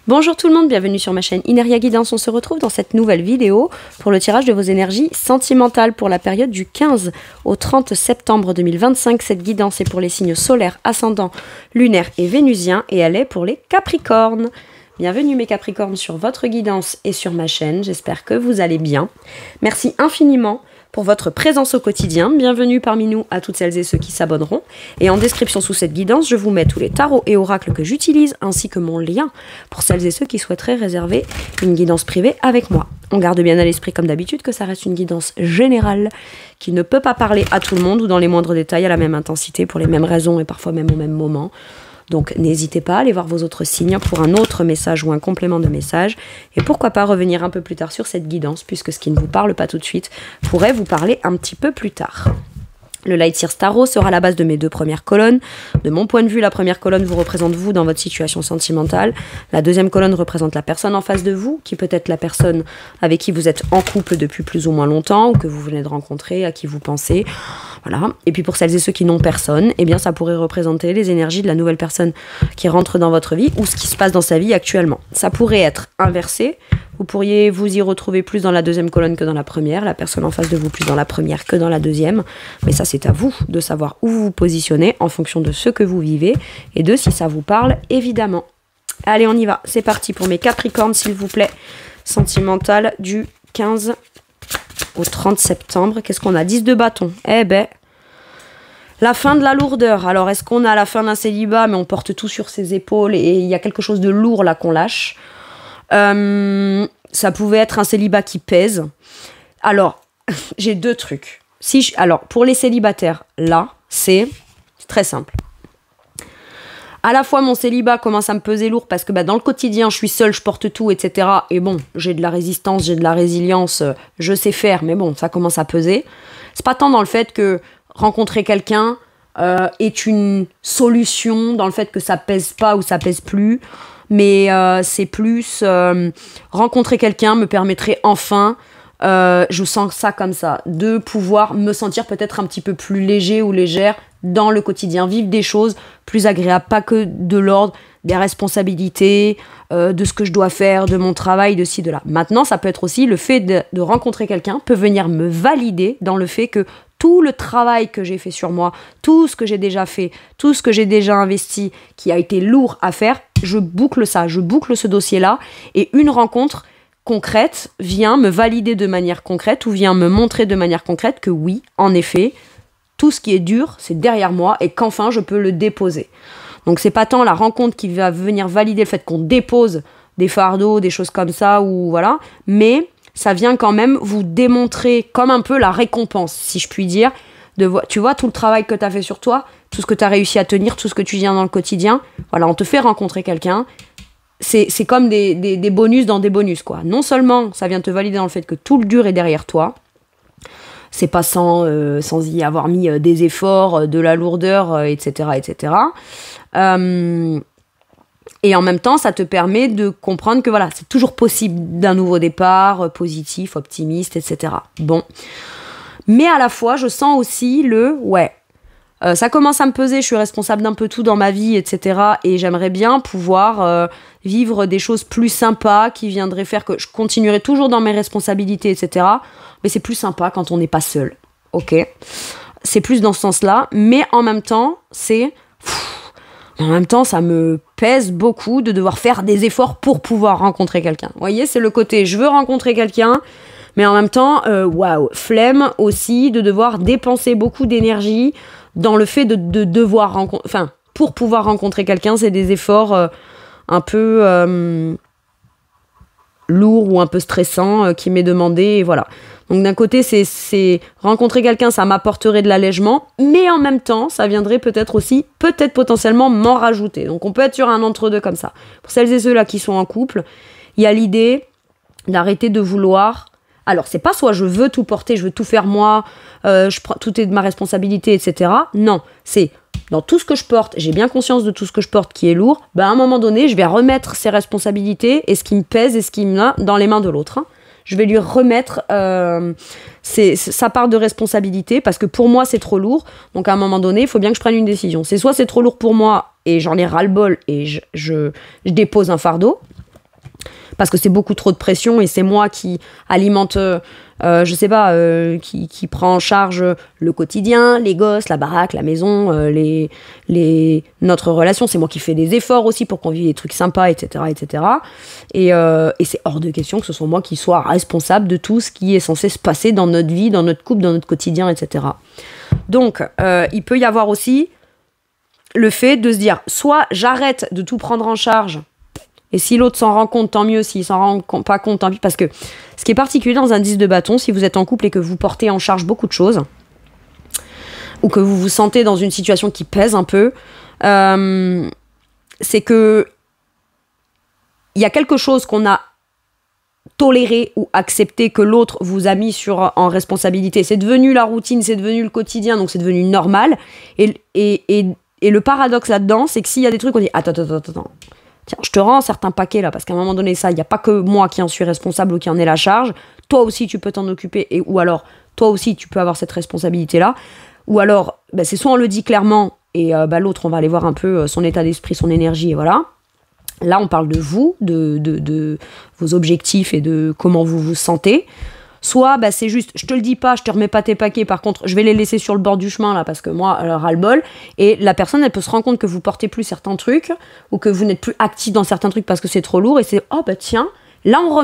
Bonjour tout le monde, bienvenue sur ma chaîne Ineria Guidance. On se retrouve dans cette nouvelle vidéo pour le tirage de vos énergies sentimentales pour la période du 15 au 30 septembre 2025. Cette guidance est pour les signes solaires, ascendants, lunaires et vénusiens et elle est pour les Capricornes. Bienvenue mes Capricornes sur votre guidance et sur ma chaîne, j'espère que vous allez bien. Merci infiniment pour votre présence au quotidien. Bienvenue parmi nous à toutes celles et ceux qui s'abonneront. Et en description sous cette guidance, je vous mets tous les tarots et oracles que j'utilise, ainsi que mon lien pour celles et ceux qui souhaiteraient réserver une guidance privée avec moi. On garde bien à l'esprit comme d'habitude que ça reste une guidance générale qui ne peut pas parler à tout le monde ou dans les moindres détails à la même intensité pour les mêmes raisons et parfois même au même moment. Donc n'hésitez pas à aller voir vos autres signes pour un autre message ou un complément de message. Et pourquoi pas revenir un peu plus tard sur cette guidance, puisque ce qui ne vous parle pas tout de suite pourrait vous parler un petit peu plus tard. Le Light Seers Tarot sera la base de mes deux premières colonnes. De mon point de vue, la première colonne vous représente vous dans votre situation sentimentale. La deuxième colonne représente la personne en face de vous, qui peut être la personne avec qui vous êtes en couple depuis plus ou moins longtemps, ou que vous venez de rencontrer, à qui vous pensez. Voilà. Et puis pour celles et ceux qui n'ont personne, eh bien ça pourrait représenter les énergies de la nouvelle personne qui rentre dans votre vie, ou ce qui se passe dans sa vie actuellement. Ça pourrait être inversé. Vous pourriez vous y retrouver plus dans la deuxième colonne que dans la première, la personne en face de vous plus dans la première que dans la deuxième. Mais ça, c'est à vous de savoir où vous vous positionnez en fonction de ce que vous vivez et de si ça vous parle, évidemment. Allez, on y va. C'est parti pour mes Capricornes, s'il vous plaît. Sentimental du 15 au 30 septembre. Qu'est-ce qu'on a? 10 de bâton. Eh ben, la fin de la lourdeur. Alors, est-ce qu'on a la fin d'un célibat, mais on porte tout sur ses épaules et il y a quelque chose de lourd là qu'on lâche? Ça pouvait être un célibat qui pèse. Alors, j'ai deux trucs. Alors, pour les célibataires, là, c'est très simple. À la fois, mon célibat commence à me peser lourd parce que dans le quotidien, je suis seule, je porte tout, etc. Et bon, j'ai de la résistance, j'ai de la résilience, je sais faire, mais bon, ça commence à peser. C'est pas tant dans le fait que rencontrer quelqu'un est une solution, dans le fait que ça pèse pas ou ça pèse plus. Mais c'est plus rencontrer quelqu'un me permettrait enfin, je sens ça comme ça, de pouvoir me sentir peut-être un petit peu plus léger ou légère dans le quotidien, vivre des choses plus agréables, pas que de l'ordre des responsabilités, de ce que je dois faire, de mon travail, de ci, de là. Maintenant, ça peut être aussi le fait de rencontrer quelqu'un peut venir me valider dans le fait que tout le travail que j'ai fait sur moi, tout ce que j'ai déjà fait, tout ce que j'ai déjà investi, qui a été lourd à faire, je boucle ça, je boucle ce dossier-là, et une rencontre concrète vient me valider de manière concrète ou vient me montrer de manière concrète que oui, en effet, tout ce qui est dur, c'est derrière moi et qu'enfin je peux le déposer. Donc c'est pas tant la rencontre qui va venir valider le fait qu'on dépose des fardeaux, des choses comme ça, ou voilà, mais ça vient quand même vous démontrer comme un peu la récompense, si je puis dire. Tu vois, tout le travail que tu as fait sur toi, tout ce que tu as réussi à tenir, tout ce que tu viens dans le quotidien, voilà, on te fait rencontrer quelqu'un. C'est comme des bonus dans des bonus, quoi. Non seulement ça vient te valider dans le fait que tout le dur est derrière toi, c'est pas sans y avoir mis des efforts, de la lourdeur, etc., etc. Et en même temps, ça te permet de comprendre que voilà, c'est toujours possible d'un nouveau départ, positif, optimiste, etc. Bon. Mais à la fois, je sens aussi ça commence à me peser, je suis responsable d'un peu tout dans ma vie, etc. Et j'aimerais bien pouvoir vivre des choses plus sympas qui viendraient faire que je continuerai toujours dans mes responsabilités, etc. Mais c'est plus sympa quand on n'est pas seul. Ok ? C'est plus dans ce sens-là. Mais en même temps, ça me pèse beaucoup de devoir faire des efforts pour pouvoir rencontrer quelqu'un. Vous voyez, c'est le côté, je veux rencontrer quelqu'un, mais en même temps, flemme aussi de devoir dépenser beaucoup d'énergie dans le fait de devoir rencontrer... Enfin, pour pouvoir rencontrer quelqu'un, c'est des efforts un peu lourds ou un peu stressants qui m'est demandé, et voilà. Donc d'un côté, c'est rencontrer quelqu'un, ça m'apporterait de l'allègement, mais en même temps, ça viendrait peut-être potentiellement m'en rajouter. Donc on peut être sur un entre-deux comme ça. Pour celles et ceux-là qui sont en couple, il y a l'idée d'arrêter de vouloir... Alors, c'est pas soit je veux tout porter, je veux tout faire moi, tout est de ma responsabilité, etc. Non, c'est dans tout ce que je porte, j'ai bien conscience de tout ce que je porte qui est lourd, à un moment donné, je vais remettre ces responsabilités et ce qui me pèse et ce qui me a dans les mains de l'autre. Je vais lui remettre sa part de responsabilité parce que pour moi, c'est trop lourd. Donc, à un moment donné, il faut bien que je prenne une décision. C'est soit c'est trop lourd pour moi et j'en ai ras-le-bol et je dépose un fardeau, parce que c'est beaucoup trop de pression et c'est moi qui alimente, je sais pas, qui prend en charge le quotidien, les gosses, la baraque, la maison, notre relation. C'est moi qui fais des efforts aussi pour qu'on vive des trucs sympas, etc., etc. Et c'est hors de question que ce soit moi qui sois responsable de tout ce qui est censé se passer dans notre vie, dans notre couple, dans notre quotidien, etc. Donc, il peut y avoir aussi le fait de se dire, soit j'arrête de tout prendre en charge, et si l'autre s'en rend compte, tant mieux, s'il s'en rend pas compte, tant pis, parce que ce qui est particulier dans un 10 de bâton, si vous êtes en couple et que vous portez en charge beaucoup de choses, ou que vous vous sentez dans une situation qui pèse un peu, c'est que il y a quelque chose qu'on a toléré ou accepté que l'autre vous a mis en responsabilité. C'est devenu la routine, c'est devenu le quotidien, donc c'est devenu normal, et le paradoxe là-dedans, c'est que s'il y a des trucs, on dit attends. Tiens, je te rends certains paquets là, parce qu'à un moment donné, ça, il n'y a pas que moi qui en suis responsable ou qui en ai la charge. Toi aussi, tu peux t'en occuper, ou alors, toi aussi, tu peux avoir cette responsabilité-là. Ou alors, c'est soit on le dit clairement, et l'autre, on va aller voir un peu son état d'esprit, son énergie, et voilà. Là, on parle de vous, de vos objectifs et de comment vous vous sentez. Soit c'est juste, je te le dis pas, je te remets pas tes paquets, par contre, je vais les laisser sur le bord du chemin, là, parce que moi, ras-le-bol. Et la personne, elle peut se rendre compte que vous portez plus certains trucs, ou que vous n'êtes plus actif dans certains trucs parce que c'est trop lourd, et c'est, tiens, là, on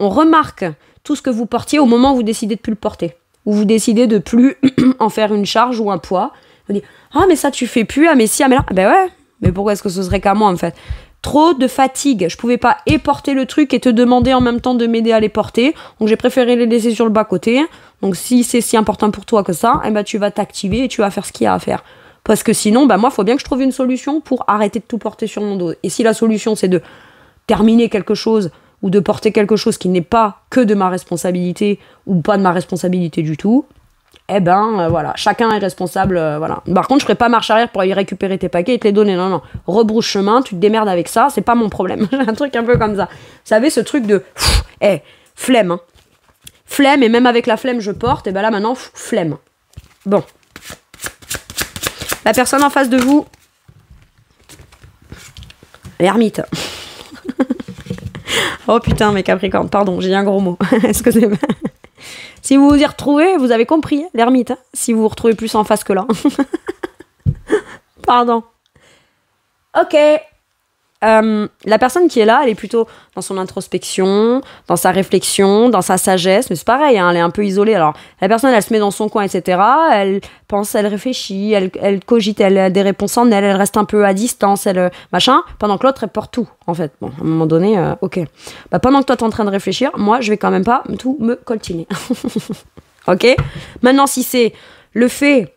remarque tout ce que vous portiez au moment où vous décidez de plus le porter. Où vous décidez de plus en faire une charge ou un poids. Vous dites, mais ça, tu fais plus, mais si, mais là, ouais, mais pourquoi est-ce que ce serait qu'à moi, en fait ? Trop de fatigue, je pouvais pas porter le truc et te demander en même temps de m'aider à les porter, donc j'ai préféré les laisser sur le bas-côté. Donc si c'est si important pour toi que ça, tu vas t'activer et tu vas faire ce qu'il y a à faire. Parce que sinon, moi, il faut bien que je trouve une solution pour arrêter de tout porter sur mon dos. Et si la solution, c'est de terminer quelque chose ou de porter quelque chose qui n'est pas que de ma responsabilité ou pas de ma responsabilité du tout, voilà, chacun est responsable, voilà. Par contre, je ferai pas marche arrière pour aller récupérer tes paquets et te les donner, non, rebrousse chemin, tu te démerdes avec ça, c'est pas mon problème. J'ai un truc un peu comme ça. Vous savez, ce truc de, flemme, hein. Flemme, et même avec la flemme, je porte, et là, maintenant, flemme. Bon. La personne en face de vous, l'ermite. Oh putain, mes Capricornes, pardon, j'ai dit un gros mot. Excusez-moi. Si vous vous y retrouvez, vous avez compris, l'ermite, hein, si vous vous retrouvez plus en face que là. Pardon. Ok. La personne qui est là, elle est plutôt dans son introspection, dans sa réflexion, dans sa sagesse, mais c'est pareil, hein, elle est un peu isolée. Alors, la personne, elle se met dans son coin, etc. Elle pense, elle réfléchit, elle cogite, elle a des réponses en elle, elle reste un peu à distance, machin, pendant que l'autre, elle porte tout, en fait. Bon, à un moment donné, ok. Pendant que toi, t'es en train de réfléchir, moi, je vais quand même pas tout me coltiner. Ok ? Maintenant, si c'est le fait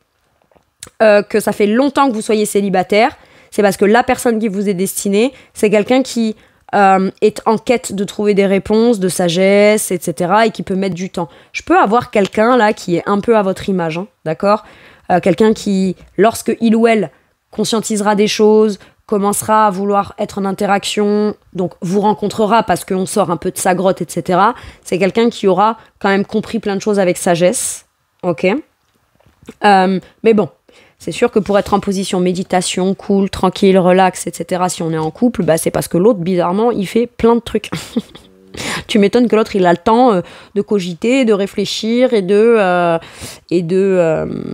que ça fait longtemps que vous soyez célibataire, c'est parce que la personne qui vous est destinée, c'est quelqu'un qui est en quête de trouver des réponses, de sagesse, etc. et qui peut mettre du temps. Je peux avoir quelqu'un là qui est un peu à votre image, hein, d'accord ? Quelqu'un qui, lorsque il ou elle conscientisera des choses, commencera à vouloir être en interaction, donc vous rencontrera parce qu'on sort un peu de sa grotte, etc. C'est quelqu'un qui aura quand même compris plein de choses avec sagesse, ok ? Mais bon, c'est sûr que pour être en position méditation, cool, tranquille, relax, etc., si on est en couple, c'est parce que l'autre, bizarrement, il fait plein de trucs. Tu m'étonnes que l'autre, il a le temps de cogiter, de réfléchir et de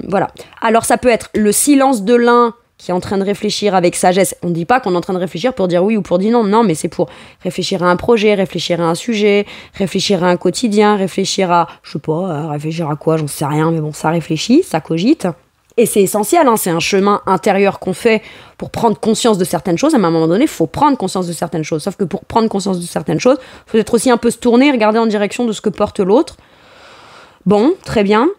voilà. Alors, ça peut être le silence de l'un qui est en train de réfléchir avec sagesse. On ne dit pas qu'on est en train de réfléchir pour dire oui ou pour dire non. Non, mais c'est pour réfléchir à un projet, réfléchir à un sujet, réfléchir à un quotidien, réfléchir à, je sais pas, réfléchir à quoi, j'en sais rien, mais bon, ça réfléchit, ça cogite. Et c'est essentiel, hein, c'est un chemin intérieur qu'on fait pour prendre conscience de certaines choses. À un moment donné, il faut prendre conscience de certaines choses. Sauf que pour prendre conscience de certaines choses, il faut être aussi un peu se tourner et regarder en direction de ce que porte l'autre. Bon, très bien.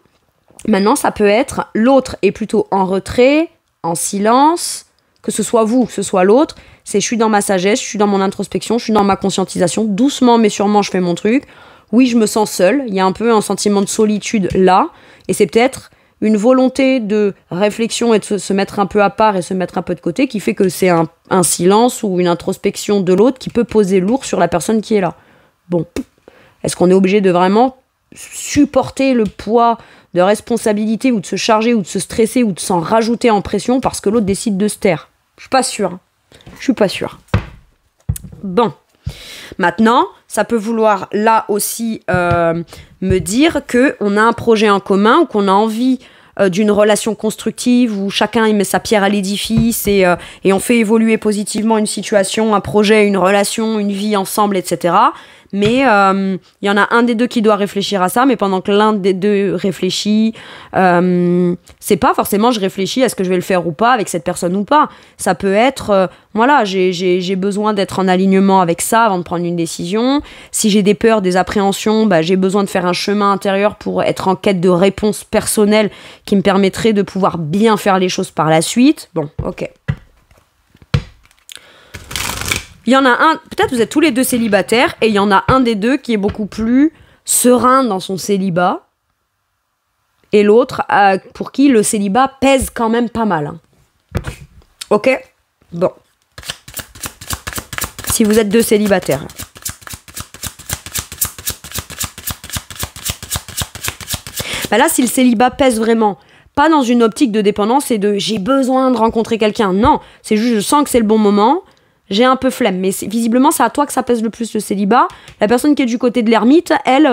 Maintenant, ça peut être l'autre est plutôt en retrait, en silence, que ce soit vous, que ce soit l'autre. C'est je suis dans ma sagesse, je suis dans mon introspection, je suis dans ma conscientisation. Doucement mais sûrement, je fais mon truc. Oui, je me sens seule. Il y a un peu un sentiment de solitude là. Et c'est peut-être une volonté de réflexion et de se mettre un peu à part et se mettre un peu de côté qui fait que c'est un silence ou une introspection de l'autre qui peut peser lourd sur la personne qui est là. Bon, est-ce qu'on est obligé de vraiment supporter le poids de responsabilité ou de se charger ou de se stresser ou de s'en rajouter en pression parce que l'autre décide de se taire ? Je suis pas sûre. Je suis pas sûre. Bon. Maintenant, ça peut vouloir là aussi me dire qu'on a un projet en commun ou qu'on a envie d'une relation constructive où chacun y met sa pierre à l'édifice et on fait évoluer positivement une situation, un projet, une relation, une vie ensemble, etc. Mais il y en a un des deux qui doit réfléchir à ça, mais pendant que l'un des deux réfléchit, c'est pas forcément je réfléchis à ce que je vais le faire ou pas avec cette personne ou pas. Ça peut être, voilà, j'ai besoin d'être en alignement avec ça avant de prendre une décision. Si j'ai des peurs, des appréhensions, bah, j'ai besoin de faire un chemin intérieur pour être en quête de réponses personnelles qui me permettraient de pouvoir bien faire les choses par la suite. Bon, ok. Il y en a un, peut-être vous êtes tous les deux célibataires, et il y en a un des deux qui est beaucoup plus serein dans son célibat, et l'autre pour qui le célibat pèse quand même pas mal. Hein. Ok ? Bon. Si vous êtes deux célibataires. Bah là, si le célibat pèse vraiment, pas dans une optique de dépendance et de « j'ai besoin de rencontrer quelqu'un », non, c'est juste « je sens que c'est le bon moment », j'ai un peu flemme, mais visiblement, c'est à toi que ça pèse le plus, le célibat. La personne qui est du côté de l'ermite, elle,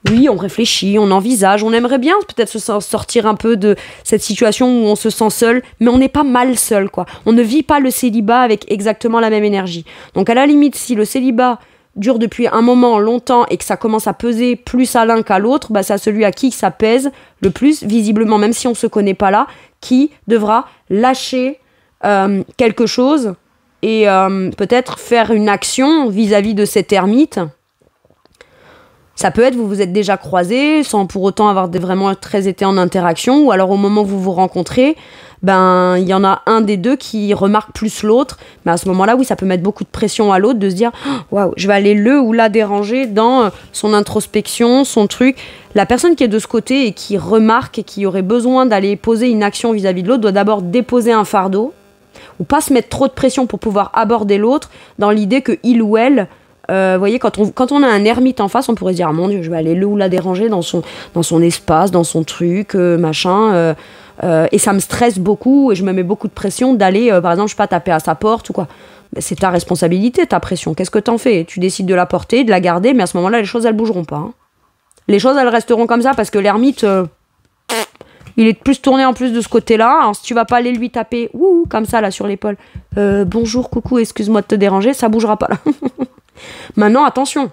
oui, on réfléchit, on envisage, on aimerait bien peut-être se sortir un peu de cette situation où on se sent seul, mais on n'est pas mal seul, quoi. On ne vit pas le célibat avec exactement la même énergie. Donc à la limite, si le célibat dure depuis un moment longtemps et que ça commence à peser plus à l'un qu'à l'autre, bah c'est à celui à qui ça pèse le plus, visiblement, même si on ne se connaît pas là, qui devra lâcher quelque chose et peut-être faire une action vis-à-vis de cet ermite. Ça peut être vous vous êtes déjà croisés sans pour autant avoir vraiment très été en interaction, ou alors au moment où vous vous rencontrez, ben il y en a un des deux qui remarque plus l'autre, mais à ce moment-là, oui, ça peut mettre beaucoup de pression à l'autre de se dire waouh, je vais aller le ou la déranger dans son introspection, son truc. La personne qui est de ce côté et qui remarque et qui aurait besoin d'aller poser une action vis-à-vis de l'autre doit d'abord déposer un fardeau, ou pas se mettre trop de pression pour pouvoir aborder l'autre dans l'idée que il ou elle, vous voyez, quand on a un ermite en face, on pourrait se dire, ah, mon Dieu, je vais aller le ou la déranger dans son espace, dans son truc, machin, et ça me stresse beaucoup, et je me mets beaucoup de pression d'aller, par exemple, je sais pas, taper à sa porte ou quoi. C'est ta responsabilité, ta pression. Qu'est-ce que t'en fais ? Tu décides de la porter, de la garder, mais à ce moment-là, les choses, elles bougeront pas. Hein. Les choses, elles resteront comme ça, parce que l'ermite... il est plus tourné en plus de ce côté-là. Alors, si tu vas pas aller lui taper, comme ça, là, sur l'épaule. Bonjour, coucou, excuse-moi de te déranger, ça bougera pas, là. Maintenant, attention.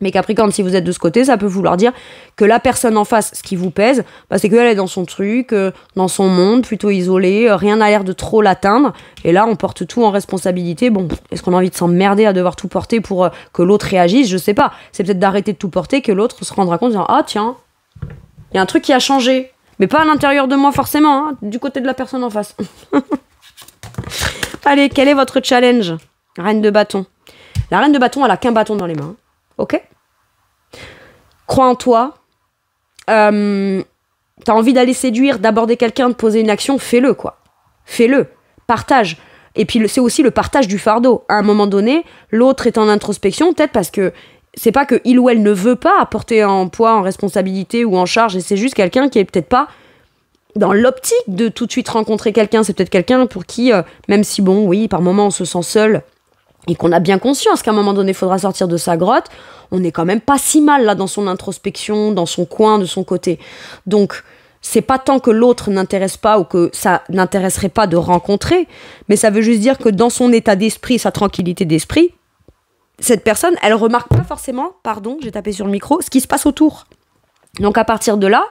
Mais Capricorne, si vous êtes de ce côté, ça peut vouloir dire que la personne en face, ce qui vous pèse, bah, c'est qu'elle est dans son truc, dans son monde, plutôt isolé, rien n'a l'air de trop l'atteindre. Et là, on porte tout en responsabilité. Bon, est-ce qu'on a envie de s'emmerder à devoir tout porter pour que l'autre réagisse ? Je sais pas. C'est peut-être d'arrêter de tout porter que l'autre se rendra compte en disant « Ah, tiens, il y a un truc qui a changé. » Mais pas à l'intérieur de moi forcément, hein, du côté de la personne en face. Allez, quel est votre challenge ? Reine de bâton. La reine de bâton, elle a qu'un bâton dans les mains. Ok ? Crois en toi. T'as envie d'aller séduire, d'aborder quelqu'un, de poser une action, fais-le, quoi. Fais-le. Partage. Et puis, c'est aussi le partage du fardeau. À un moment donné, l'autre est en introspection, peut-être parce que c'est pas que il ou elle ne veut pas apporter en poids, en responsabilité ou en charge, et c'est juste quelqu'un qui est peut-être pas dans l'optique de tout de suite rencontrer quelqu'un. C'est peut-être quelqu'un pour qui, même si bon, oui, par moments on se sent seul, et qu'on a bien conscience qu'à un moment donné, il faudra sortir de sa grotte, on est quand même pas si mal là dans son introspection, dans son coin, de son côté. Donc, c'est pas tant que l'autre n'intéresse pas ou que ça n'intéresserait pas de rencontrer, mais ça veut juste dire que dans son état d'esprit, sa tranquillité d'esprit, cette personne, elle remarque pas forcément, pardon, j'ai tapé sur le micro, ce qui se passe autour. Donc à partir de là,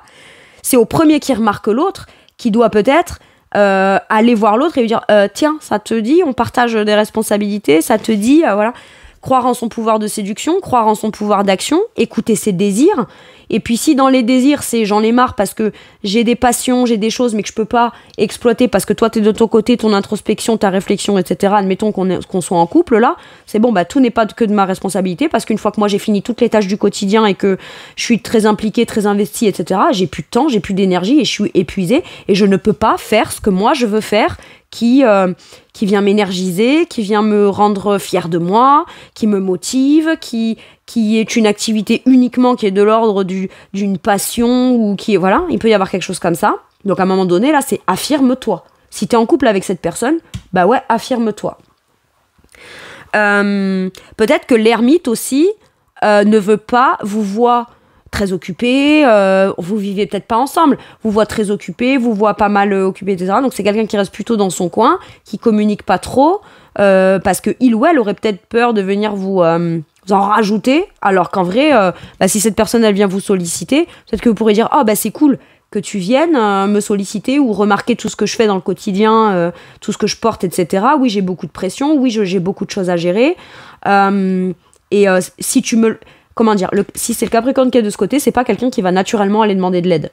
c'est au premier qui remarque l'autre qui doit peut-être aller voir l'autre et lui dire tiens, ça te dit, on partage des responsabilités, ça te dit, voilà, croire en son pouvoir de séduction, croire en son pouvoir d'action, écouter ses désirs. Et puis si dans les désirs, c'est j'en ai marre parce que j'ai des passions, j'ai des choses mais que je peux pas exploiter parce que toi t'es de ton côté, ton introspection, ta réflexion, etc. Admettons qu'on soit en couple là, c'est bon, bah tout n'est pas que de ma responsabilité parce qu'une fois que moi j'ai fini toutes les tâches du quotidien et que je suis très impliquée, très investie, etc. J'ai plus de temps, j'ai plus d'énergie et je suis épuisée et je ne peux pas faire ce que moi je veux faire qui vient m'énergiser, qui vient me rendre fière de moi, qui me motive, qui est une activité uniquement qui est de l'ordre d'une passion ou qui est, voilà, il peut y avoir quelque chose comme ça. Donc à un moment donné, là, c'est affirme-toi. Si t'es en couple avec cette personne, bah ouais, affirme-toi. peut-être que l'ermite aussi ne veut pas vous voir très occupé, vous vivez peut-être pas ensemble, vous voit très occupé, vous voit pas mal occupé, etc. Donc c'est quelqu'un qui reste plutôt dans son coin, qui communique pas trop, parce que il ou elle aurait peut-être peur de venir vous en rajouter, alors qu'en vrai, si cette personne elle vient vous solliciter, peut-être que vous pourrez dire c'est cool que tu viennes me solliciter ou remarquer tout ce que je fais dans le quotidien, tout ce que je porte, etc. Oui, j'ai beaucoup de pression, oui, j'ai beaucoup de choses à gérer. Si tu me... Comment dire, si c'est le Capricorne qui est de ce côté, c'est pas quelqu'un qui va naturellement aller demander de l'aide.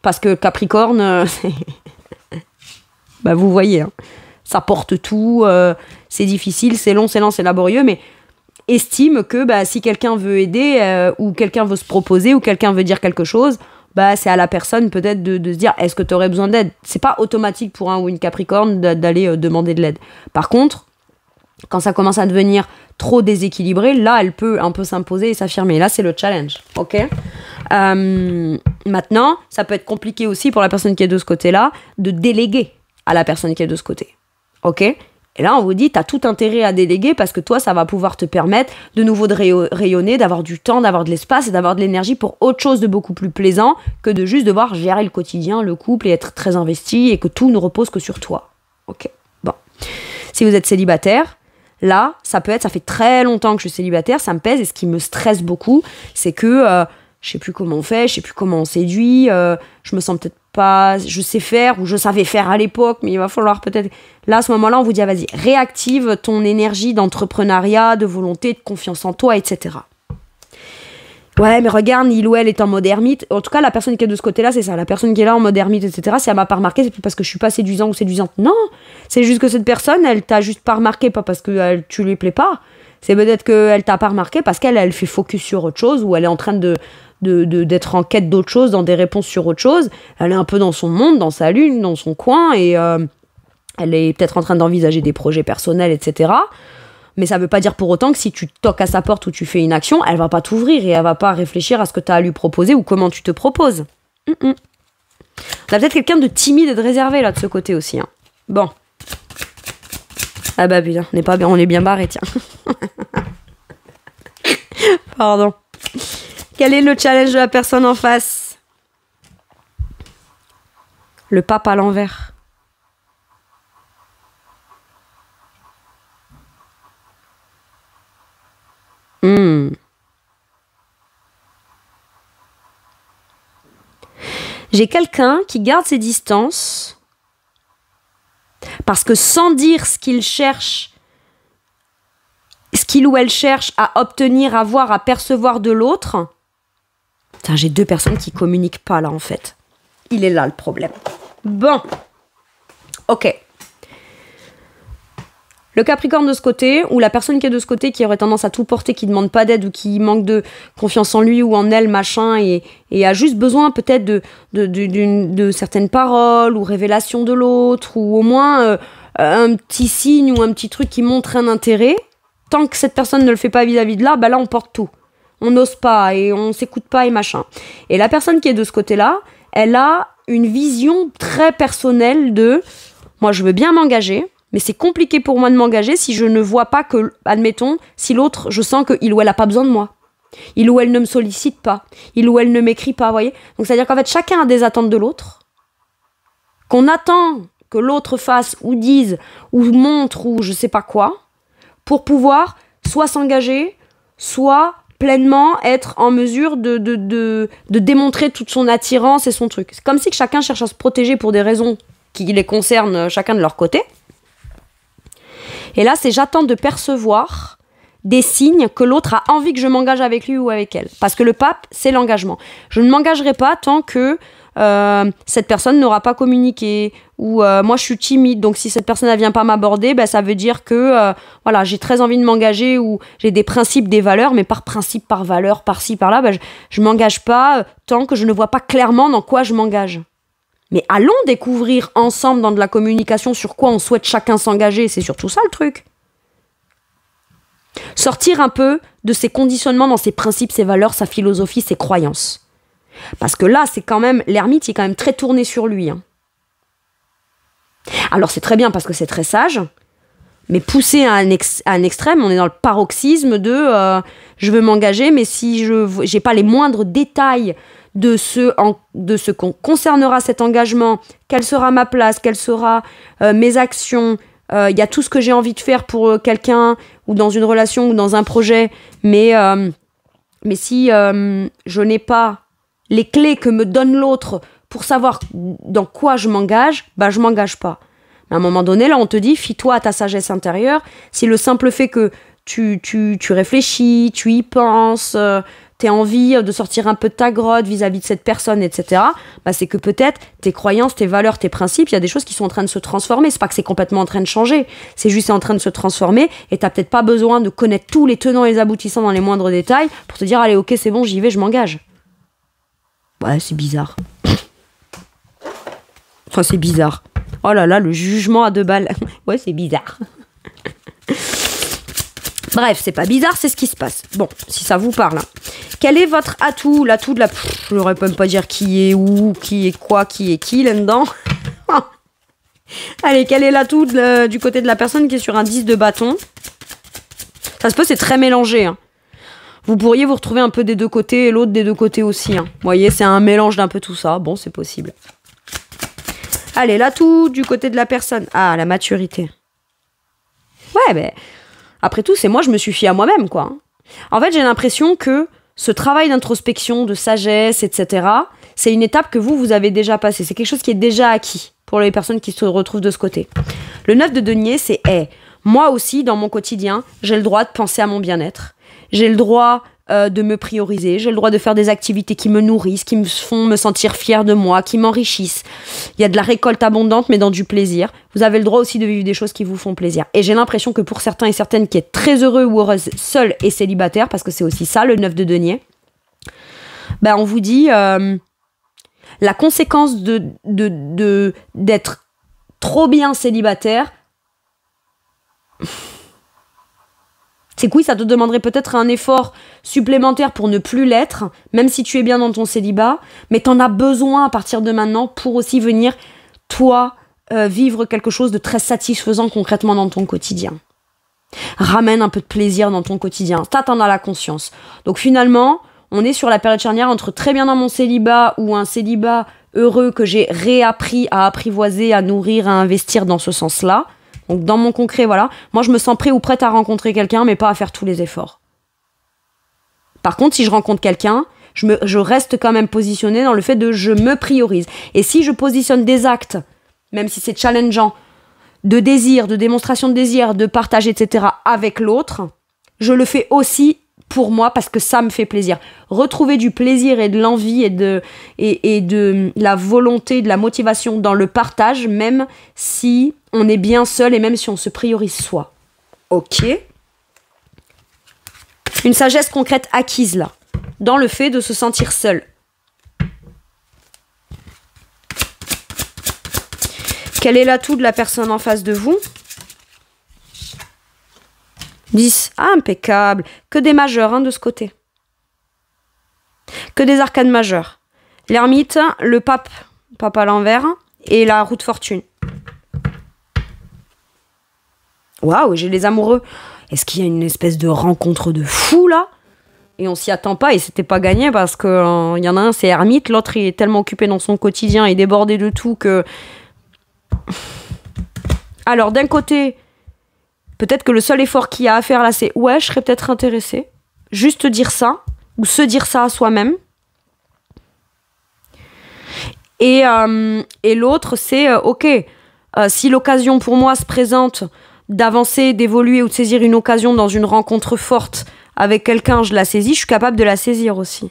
Parce que Capricorne, vous voyez, hein, ça porte tout, c'est difficile, c'est long, c'est laborieux, mais estime que si quelqu'un veut aider, ou quelqu'un veut se proposer, ou quelqu'un veut dire quelque chose, c'est à la personne peut-être de se dire est-ce que tu aurais besoin d'aide. C'est pas automatique pour un ou une Capricorne d'aller demander de l'aide. Par contre, quand ça commence à devenir trop déséquilibré, là elle peut un peu s'imposer et s'affirmer. Là c'est le challenge, ok. Maintenant, ça peut être compliqué aussi pour la personne qui est de ce côté-là de déléguer à la personne qui est de ce côté, ok. Et là on vous dit t'as tout intérêt à déléguer parce que toi ça va pouvoir te permettre de nouveau de rayonner, d'avoir du temps, d'avoir de l'espace et d'avoir de l'énergie pour autre chose de beaucoup plus plaisant que de juste devoir gérer le quotidien, le couple et être très investi et que tout ne repose que sur toi, ok. Bon, si vous êtes célibataire, là, ça fait très longtemps que je suis célibataire, ça me pèse, et ce qui me stresse beaucoup, c'est que je sais plus comment on fait, je sais plus comment on séduit, je me sens peut-être pas, je sais faire, ou je savais faire à l'époque, mais il va falloir peut-être... Là, à ce moment-là, on vous dit, vas-y, réactive ton énergie d'entrepreneuriat, de volonté, de confiance en toi, etc. Ouais, mais regarde, il ou elle est en mode ermite. En tout cas, la personne qui est de ce côté-là, c'est ça. La personne qui est là en mode ermite, etc., si elle m'a pas remarqué, c'est plus parce que je suis pas séduisant ou séduisante. Non, c'est juste que cette personne, elle t'a juste pas remarqué, pas parce que tu lui plais pas. C'est peut-être qu'elle t'a pas remarqué parce qu'elle fait focus sur autre chose, ou elle est en train d'être en quête d'autre chose, dans des réponses sur autre chose. Elle est un peu dans son monde, dans sa lune, dans son coin, et elle est peut-être en train d'envisager des projets personnels, etc. Mais ça veut pas dire pour autant que si tu toques à sa porte ou tu fais une action, elle va pas t'ouvrir et elle va pas réfléchir à ce que tu as à lui proposer ou comment tu te proposes. On a peut-être quelqu'un de timide et de réservé là de ce côté aussi. Hein. Bon. Ah putain, on est bien barré, tiens. Pardon. Quel est le challenge de la personne en face? Le pape à l'envers. J'ai quelqu'un qui garde ses distances parce que sans dire ce qu'il cherche, ce qu'il ou elle cherche à obtenir, à voir, à percevoir de l'autre. Putain, j'ai deux personnes qui communiquent pas là en fait. Il est là le problème. Bon. Ok. Le Capricorne de ce côté, ou la personne qui est de ce côté, qui aurait tendance à tout porter, qui demande pas d'aide, ou qui manque de confiance en lui ou en elle, machin, et a juste besoin peut-être de certaines paroles, ou révélations de l'autre, ou au moins un petit signe, ou un petit truc qui montre un intérêt. Tant que cette personne ne le fait pas vis-à-vis de là, là on porte tout. On n'ose pas, et on s'écoute pas, et machin. Et la personne qui est de ce côté-là, elle a une vision très personnelle de « moi je veux bien m'engager », mais c'est compliqué pour moi de m'engager si je ne vois pas que, admettons, si l'autre, je sens qu'il ou elle n'a pas besoin de moi. Il ou elle ne me sollicite pas. Il ou elle ne m'écrit pas, vous voyez. Donc c'est-à-dire qu'en fait, chacun a des attentes de l'autre, qu'on attend que l'autre fasse ou dise, ou montre, ou je sais pas quoi, pour pouvoir soit s'engager, soit pleinement être en mesure de démontrer toute son attirance et son truc. C'est comme si chacun cherche à se protéger pour des raisons qui les concernent chacun de leur côté. Et là, c'est j'attends de percevoir des signes que l'autre a envie que je m'engage avec lui ou avec elle. Parce que le pape, c'est l'engagement. Je ne m'engagerai pas tant que cette personne n'aura pas communiqué, ou moi je suis timide, donc si cette personne ne vient pas m'aborder, ça veut dire que voilà, j'ai très envie de m'engager, ou j'ai des principes, des valeurs, mais par principe, par valeur, par-ci, par-là, je ne m'engage pas tant que je ne vois pas clairement dans quoi je m'engage. Mais allons découvrir ensemble dans de la communication sur quoi on souhaite chacun s'engager, c'est surtout ça le truc. Sortir un peu de ses conditionnements dans ses principes, ses valeurs, sa philosophie, ses croyances. Parce que là, c'est quand même, l'ermite, il est quand même très tourné sur lui. Hein. Alors c'est très bien parce que c'est très sage, Mais poussé à un extrême, on est dans le paroxysme de je veux m'engager, mais si je n'ai pas les moindres détails de ce qu'on concernera cet engagement, quelle sera ma place, quelles seront mes actions, il y a tout ce que j'ai envie de faire pour quelqu'un ou dans une relation ou dans un projet, mais si je n'ai pas les clés que me donne l'autre pour savoir dans quoi je m'engage, bah je m'engage pas. À un moment donné, là, on te dit, fie-toi à ta sagesse intérieure. Si le simple fait que tu réfléchis, tu y penses, t'as envie de sortir un peu de ta grotte vis-à-vis de cette personne, etc., bah, c'est que peut-être tes croyances, tes valeurs, tes principes, il y a des choses qui sont en train de se transformer. C'est pas que c'est complètement en train de changer, c'est juste en train de se transformer et t'as peut-être pas besoin de connaître tous les tenants et les aboutissants dans les moindres détails pour te dire, allez, ok, c'est bon, j'y vais, je m'engage. Ouais, c'est bizarre. Enfin, c'est bizarre. Oh là là, le jugement à 2 balles. Ouais, c'est bizarre. Bref, c'est pas bizarre, c'est ce qui se passe. Bon, si ça vous parle. Hein. Quel est votre atout? L'atout de la... je n'aurais même pas dire qui est où, qui est quoi, qui est qui là-dedans. Allez, quel est l'atout du côté de la personne qui est sur un 10 de bâton? Ça se peut, c'est très mélangé. Hein. Vous pourriez vous retrouver un peu des deux côtés et l'autre des deux côtés aussi. Hein. Vous voyez, c'est un mélange d'un peu tout ça. Bon, c'est possible. Allez, l'atout du côté de la personne. Ah, la maturité. Ouais, mais après tout, c'est moi, je me suis fiée à moi-même, quoi. En fait, j'ai l'impression que ce travail d'introspection, de sagesse, etc., c'est une étape que vous avez déjà passée. C'est quelque chose qui est déjà acquis pour les personnes qui se retrouvent de ce côté. Le 9 de denier, c'est moi aussi, dans mon quotidien, j'ai le droit de penser à mon bien-être. J'ai le droit de me prioriser, j'ai le droit de faire des activités qui me nourrissent, qui me font me sentir fière de moi, qui m'enrichissent. Il y a de la récolte abondante, mais dans du plaisir. Vous avez le droit aussi de vivre des choses qui vous font plaisir. Et j'ai l'impression que pour certains et certaines qui est très heureux ou heureuses, seuls et célibataires, parce que c'est aussi ça, le 9 de denier, ben on vous dit la conséquence d'être trop bien célibataire, c'est que oui, ça te demanderait peut-être un effort supplémentaire pour ne plus l'être, même si tu es bien dans ton célibat, mais t'en as besoin à partir de maintenant pour aussi venir, toi, vivre quelque chose de très satisfaisant concrètement dans ton quotidien. Ramène un peu de plaisir dans ton quotidien. Ça, t'en as la conscience. Donc finalement, on est sur la période charnière entre très bien dans mon célibat ou un célibat heureux que j'ai réappris à apprivoiser, à nourrir, à investir dans ce sens-là. Donc dans mon concret, voilà, moi je me sens prêt ou prête à rencontrer quelqu'un, mais pas à faire tous les efforts. Par contre, si je rencontre quelqu'un, je reste quand même positionnée dans le fait de je me priorise. Et si je positionne des actes, même si c'est challengeant, de désir, de démonstration de désir, de partage, etc. avec l'autre, je le fais aussi pour moi parce que ça me fait plaisir. Retrouver du plaisir et de l'envie et de la volonté, de la motivation dans le partage, même si on est bien seul et même si on se priorise soi. Ok. Une sagesse concrète acquise là, dans le fait de se sentir seul. Quel est l'atout de la personne en face de vous? 10. Ah, impeccable. Que des majeurs hein, de ce côté. Que des arcanes majeures. L'ermite, le pape à l'envers, et la roue de fortune. Waouh, j'ai les amoureux. Est-ce qu'il y a une espèce de rencontre de fou là? Et on s'y attend pas et c'était pas gagné parce que y en a un c'est ermite, l'autre il est tellement occupé dans son quotidien et débordé de tout que... Alors d'un côté, peut-être que le seul effort qu'il y a à faire là c'est ouais, je serais peut-être intéressée. Juste dire ça, ou se dire ça à soi-même. Et l'autre c'est ok, si l'occasion pour moi se présente d'avancer, d'évoluer ou de saisir une occasion dans une rencontre forte avec quelqu'un, je la saisis, je suis capable de la saisir aussi.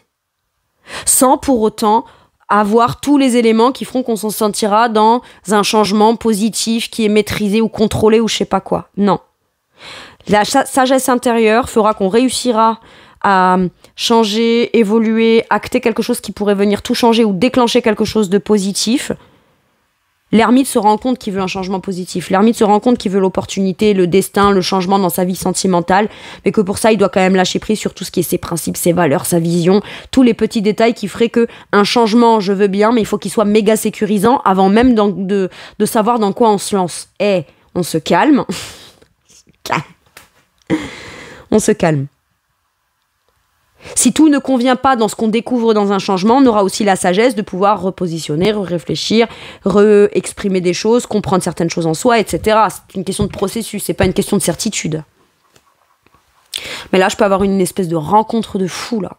Sans pour autant avoir tous les éléments qui feront qu'on s'en sentira dans un changement positif qui est maîtrisé ou contrôlé ou je sais pas quoi. Non. La sagesse intérieure fera qu'on réussira à changer, évoluer, acter quelque chose qui pourrait venir tout changer ou déclencher quelque chose de positif. L'ermite se rend compte qu'il veut un changement positif. L'ermite se rend compte qu'il veut l'opportunité, le destin, le changement dans sa vie sentimentale, mais que pour ça, il doit quand même lâcher prise sur tout ce qui est ses principes, ses valeurs, sa vision, tous les petits détails qui feraient que un changement, je veux bien, mais il faut qu'il soit méga sécurisant avant même de savoir dans quoi on se lance. On se calme. On se calme. Si tout ne convient pas dans ce qu'on découvre dans un changement, on aura aussi la sagesse de pouvoir repositionner, réfléchir, exprimer des choses, comprendre certaines choses en soi, etc. C'est une question de processus, c'est pas une question de certitude. Mais là, je peux avoir une espèce de rencontre de fou, là.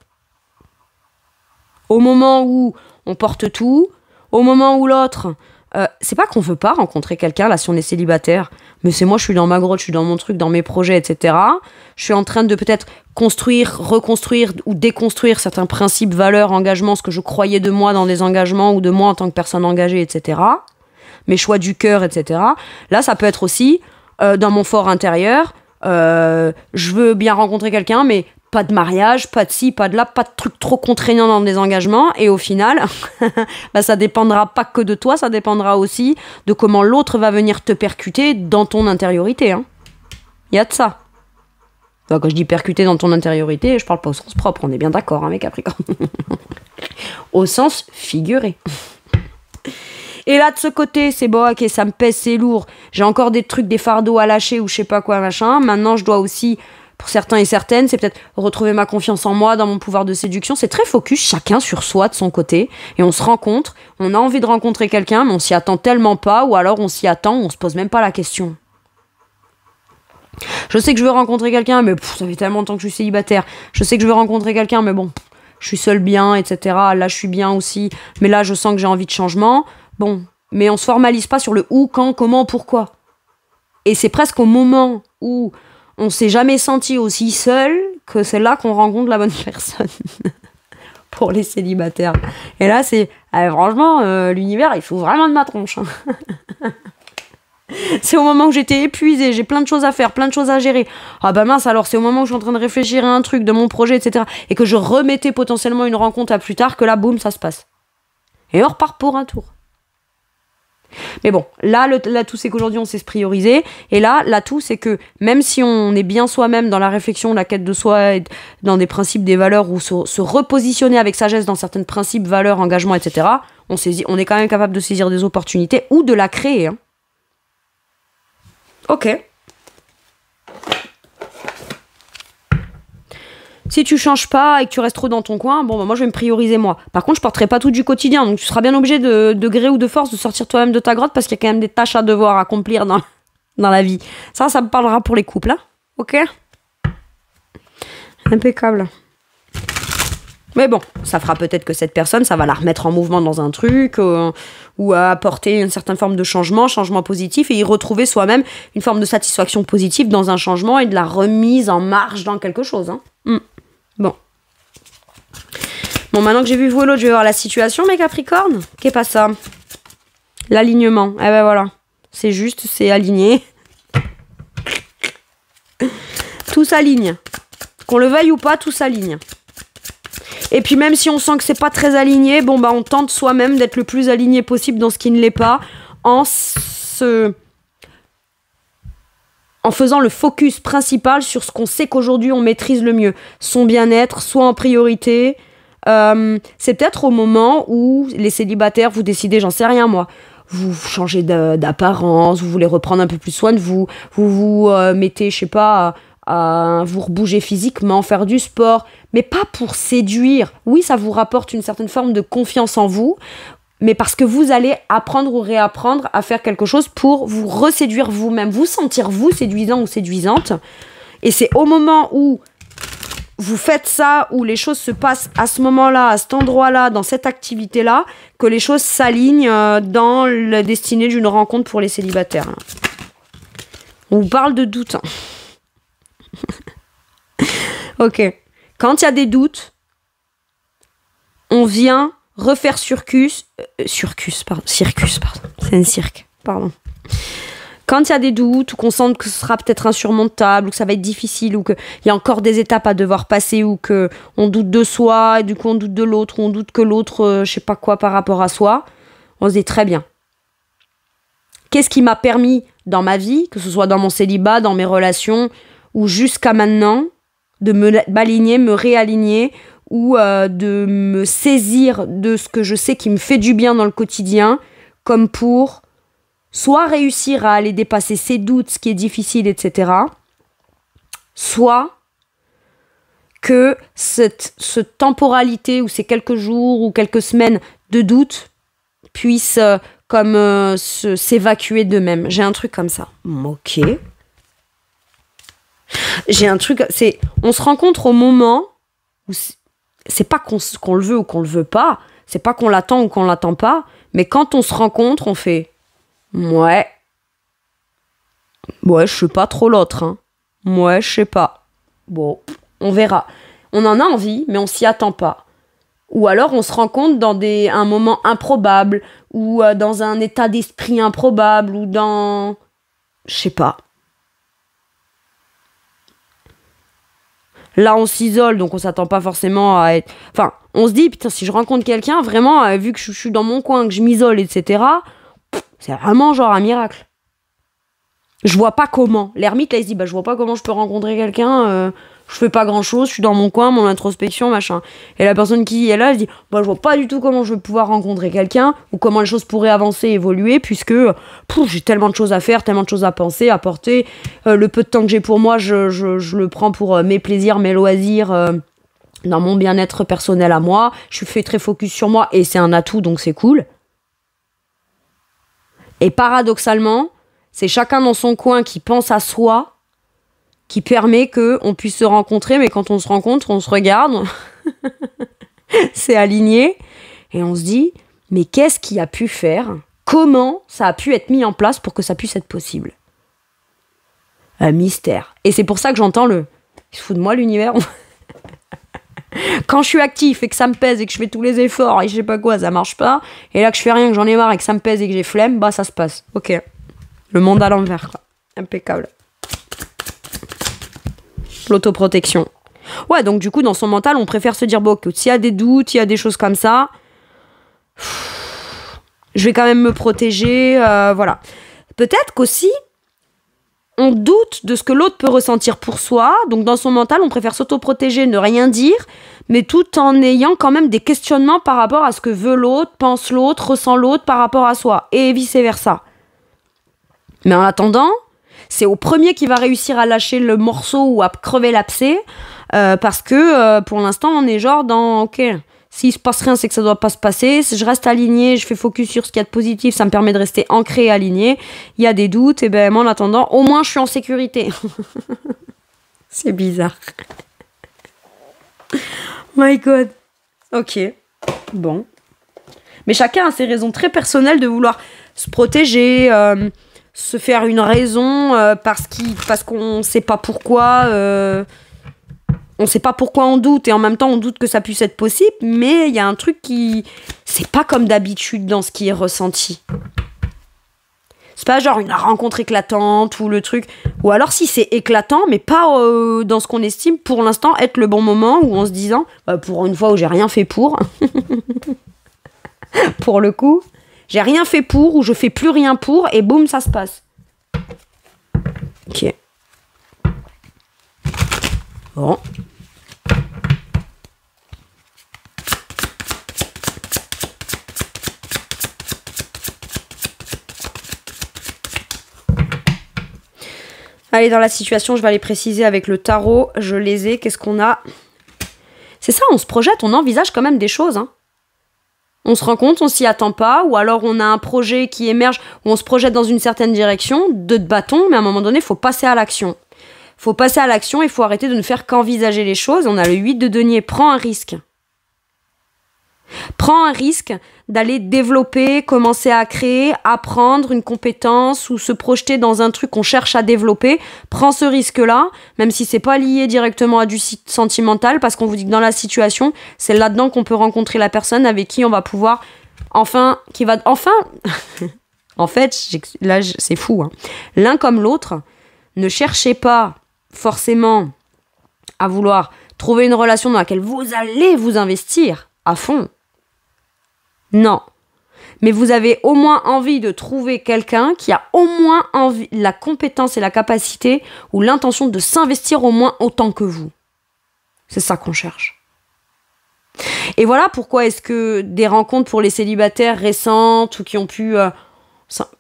Au moment où on porte tout, au moment où l'autre... c'est pas qu'on veut pas rencontrer quelqu'un, là, si on est célibataire, mais c'est moi, je suis dans ma grotte, je suis dans mon truc, dans mes projets, etc. Je suis en train de peut-être construire, reconstruire ou déconstruire certains principes, valeurs, engagements, ce que je croyais de moi dans des engagements ou de moi en tant que personne engagée, etc. Mes choix du cœur, etc. Là, ça peut être aussi dans mon fort intérieur, je veux bien rencontrer quelqu'un, mais pas de mariage, pas de ci, pas de là, pas de trucs trop contraignants dans des engagements. Et au final, bah, ça dépendra pas que de toi, ça dépendra aussi de comment l'autre va venir te percuter dans ton intériorité. Hein. Y a de ça. Enfin, quand je dis percuter dans ton intériorité, je parle pas au sens propre, on est bien d'accord, hein, mes Capricornes. Au sens figuré. Et là, de ce côté, c'est bon, ok, ça me pèse, c'est lourd. J'ai encore des trucs, des fardeaux à lâcher ou je sais pas quoi, machin. Maintenant, je dois aussi, pour certains et certaines, c'est peut-être retrouver ma confiance en moi, dans mon pouvoir de séduction. C'est très focus, chacun sur soi, de son côté. Et on se rencontre, on a envie de rencontrer quelqu'un, mais on s'y attend tellement pas, ou alors on s'y attend, on se pose même pas la question. Je sais que je veux rencontrer quelqu'un, mais ça fait tellement longtemps que je suis célibataire. Je sais que je veux rencontrer quelqu'un, mais bon, je suis seule bien, etc. Là, je suis bien aussi. Mais là, je sens que j'ai envie de changement. Bon, mais on se formalise pas sur le où, quand, comment, pourquoi. Et c'est presque au moment où on s'est jamais senti aussi seul que c'est là qu'on rencontre la bonne personne. Pour les célibataires. Et là, c'est... franchement, l'univers, il faut vraiment de ma tronche. Hein. C'est au moment où j'étais épuisée, j'ai plein de choses à faire, plein de choses à gérer. Ah bah mince, alors c'est au moment où je suis en train de réfléchir à un truc, de mon projet, etc. Et que je remettais potentiellement une rencontre à plus tard, que là, boum, ça se passe. Et on repart pour un tour. Mais bon, là, l'atout, c'est qu'aujourd'hui, on sait se prioriser. Et là, l'atout, c'est que même si on est bien soi-même dans la réflexion, la quête de soi, et dans des principes, des valeurs, ou se repositionner avec sagesse dans certains principes, valeurs, engagements, etc., on est quand même capable de saisir des opportunités ou de la créer. Hein. Ok. Si tu changes pas et que tu restes trop dans ton coin, bon, bah moi je vais me prioriser moi. Par contre, je porterai pas tout du quotidien, donc tu seras bien obligé de gré ou de force de sortir toi-même de ta grotte parce qu'il y a quand même des tâches à devoir accomplir dans la vie. Ça me parlera pour les couples, hein. Ok ? Impeccable. Mais bon, ça fera peut-être que cette personne, ça va la remettre en mouvement dans un truc, ou à apporter une certaine forme de changement positif, et y retrouver soi-même une forme de satisfaction positive dans un changement et de la remise en marche dans quelque chose. Hein. Bon, maintenant que j'ai vu vous et l'autre, je vais voir la situation, mes Capricornes. Qu'est pas ça ? L'alignement. Eh ben voilà, c'est juste, c'est aligné. Tout s'aligne. Qu'on le veuille ou pas, tout s'aligne. Et puis même si on sent que c'est pas très aligné, bon bah on tente soi-même d'être le plus aligné possible dans ce qui ne l'est pas, en faisant le focus principal sur ce qu'on sait qu'aujourd'hui on maîtrise le mieux. Son bien-être, soit en priorité. C'est peut-être au moment où les célibataires, vous décidez, j'en sais rien moi, vous changez d'apparence, vous voulez reprendre un peu plus soin de vous, vous mettez, je sais pas... à vous rebouger physiquement, faire du sport, mais pas pour séduire. Oui, ça vous rapporte une certaine forme de confiance en vous, mais parce que vous allez apprendre ou réapprendre à faire quelque chose pour vous reséduire vous-même, vous sentir vous séduisant ou séduisante. Et c'est au moment où vous faites ça, où les choses se passent à ce moment-là, à cet endroit-là, dans cette activité-là, que les choses s'alignent dans la destinée d'une rencontre pour les célibataires. On vous parle de doute. Ok. Quand il y a des doutes, on vient refaire circus, pardon. C'est un cirque, pardon. Quand il y a des doutes, ou qu'on sent que ce sera peut-être insurmontable, ou que ça va être difficile, ou qu'il y a encore des étapes à devoir passer, ou qu'on doute de soi, et du coup on doute de l'autre, ou on doute que l'autre, je sais pas quoi par rapport à soi, on se dit très bien. Qu'est-ce qui m'a permis dans ma vie, que ce soit dans mon célibat, dans mes relations, ou jusqu'à maintenant, de m'aligner, me réaligner, ou de me saisir de ce que je sais qui me fait du bien dans le quotidien, comme pour soit réussir à aller dépasser ses doutes, ce qui est difficile, etc., soit que cette temporalité ou ces quelques jours ou quelques semaines de doute puissent s'évacuer d'eux-mêmes. J'ai un truc comme ça. Ok. J'ai un truc... On se rencontre au moment où c'est pas qu'on le veut ou qu'on le veut pas, c'est pas qu'on l'attend ou qu'on l'attend pas, mais quand on se rencontre, on fait... Ouais, je sais pas trop l'autre, hein. Ouais, je sais pas. Bon, on verra. On en a envie, mais on s'y attend pas. Ou alors on se rencontre dans un moment improbable, ou dans un état d'esprit improbable, ou dans... Je sais pas. Là, on s'isole, donc on s'attend pas forcément à être... Enfin, on se dit, putain, si je rencontre quelqu'un, vraiment, vu que je suis dans mon coin, que je m'isole, etc., c'est vraiment genre un miracle. Je vois pas comment. L'ermite, là, il se dit, je vois pas comment je peux rencontrer quelqu'un, je fais pas grand chose, je suis dans mon coin, mon introspection, machin. Et la personne qui est là, elle se dit, je vois pas du tout comment je vais pouvoir rencontrer quelqu'un, ou comment les choses pourraient avancer, évoluer, puisque j'ai tellement de choses à faire, tellement de choses à penser, à porter. Le peu de temps que j'ai pour moi, je le prends pour mes plaisirs, mes loisirs, dans mon bien-être personnel à moi. Je fais très focus sur moi, et c'est un atout, donc c'est cool. Et paradoxalement, c'est chacun dans son coin qui pense à soi, qui permet qu'on puisse se rencontrer, mais quand on se rencontre, on se regarde, c'est aligné, et on se dit, mais qu'est-ce qui a pu faire? Comment ça a pu être mis en place pour que ça puisse être possible? Un mystère. Et c'est pour ça que j'entends il se fout de moi l'univers. Quand je suis actif et que ça me pèse et que je fais tous les efforts et je sais pas quoi, ça marche pas. Et là que je fais rien, que j'en ai marre et que ça me pèse et que j'ai flemme, ça se passe. Ok. Le monde à l'envers, quoi. Impeccable. L'autoprotection. Ouais, donc du coup, dans son mental, on préfère se dire, s'il y a des doutes, il y a des choses comme ça, je vais quand même me protéger, voilà. Peut-être qu'aussi, on doute de ce que l'autre peut ressentir pour soi, donc dans son mental, on préfère s'autoprotéger, ne rien dire, mais tout en ayant quand même des questionnements par rapport à ce que veut l'autre, pense l'autre, ressent l'autre par rapport à soi, et vice-versa. Mais en attendant, c'est au premier qui va réussir à lâcher le morceau ou à crever l'abcès, parce que pour l'instant, on est genre dans, ok, s'il se passe rien, c'est que ça doit pas se passer, si je reste aligné, je fais focus sur ce qu'il y a de positif, ça me permet de rester ancré et aligné, il y a des doutes, et moi en attendant, au moins je suis en sécurité. C'est bizarre. My God. Ok, bon. Mais chacun a ses raisons très personnelles de vouloir se protéger, se faire une raison parce qu'on sait pas pourquoi on sait pas pourquoi on doute et en même temps on doute que ça puisse être possible, mais il y a un truc c'est pas comme d'habitude dans ce qui est ressenti. C'est pas genre une rencontre éclatante ou le truc, ou alors si c'est éclatant mais pas dans ce qu'on estime pour l'instant être le bon moment, ou en se disant pour une fois où j'ai rien fait pour pour le coup j'ai rien fait pour, ou je fais plus rien pour, et boum, ça se passe. Ok. Bon. Allez, dans la situation, je vais aller préciser avec le tarot. Je les ai. Qu'est-ce qu'on a? C'est ça, on se projette, on envisage quand même des choses, hein. On se rend compte, on s'y attend pas, ou alors on a un projet qui émerge, où on se projette dans une certaine direction, de bâton, mais à un moment donné, il faut passer à l'action. Il faut passer à l'action, il faut arrêter de ne faire qu'envisager les choses. On a le 8 de denier, prends un risque. Prends un risque d'aller développer, commencer à créer, apprendre une compétence ou se projeter dans un truc qu'on cherche à développer. Prends ce risque-là, même si c'est pas lié directement à du sentimental, parce qu'on vous dit que dans la situation, c'est là-dedans qu'on peut rencontrer la personne avec qui on va pouvoir en fait, là, c'est fou, hein. L'un comme l'autre, ne cherchez pas forcément à vouloir trouver une relation dans laquelle vous allez vous investir à fond. Non. Mais vous avez au moins envie de trouver quelqu'un qui a au moins envie, la compétence et la capacité ou l'intention de s'investir au moins autant que vous. C'est ça qu'on cherche. Et voilà pourquoi est-ce que des rencontres pour les célibataires récentes ou qui ont pu,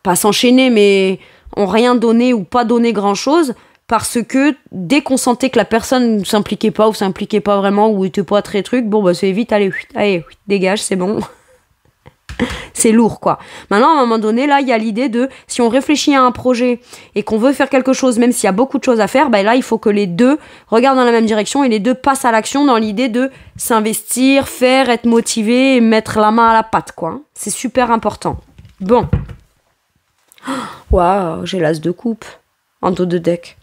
pas s'enchaîner, mais ont rien donné ou pas donné grand-chose, parce que dès qu'on sentait que la personne ne s'impliquait pas ou s'impliquait pas vraiment ou était pas très truc, bon bah c'est vite, allez, dégage, c'est bon. C'est lourd quoi. Maintenant à un moment donné là il y a l'idée de si on réfléchit à un projet et qu'on veut faire quelque chose même s'il y a beaucoup de choses à faire, bah là il faut que les deux regardent dans la même direction et les deux passent à l'action dans l'idée de s'investir, faire, être motivé et mettre la main à la pâte quoi. C'est super important. Bon. Waouh, j'ai l'as de coupe en dos de deck.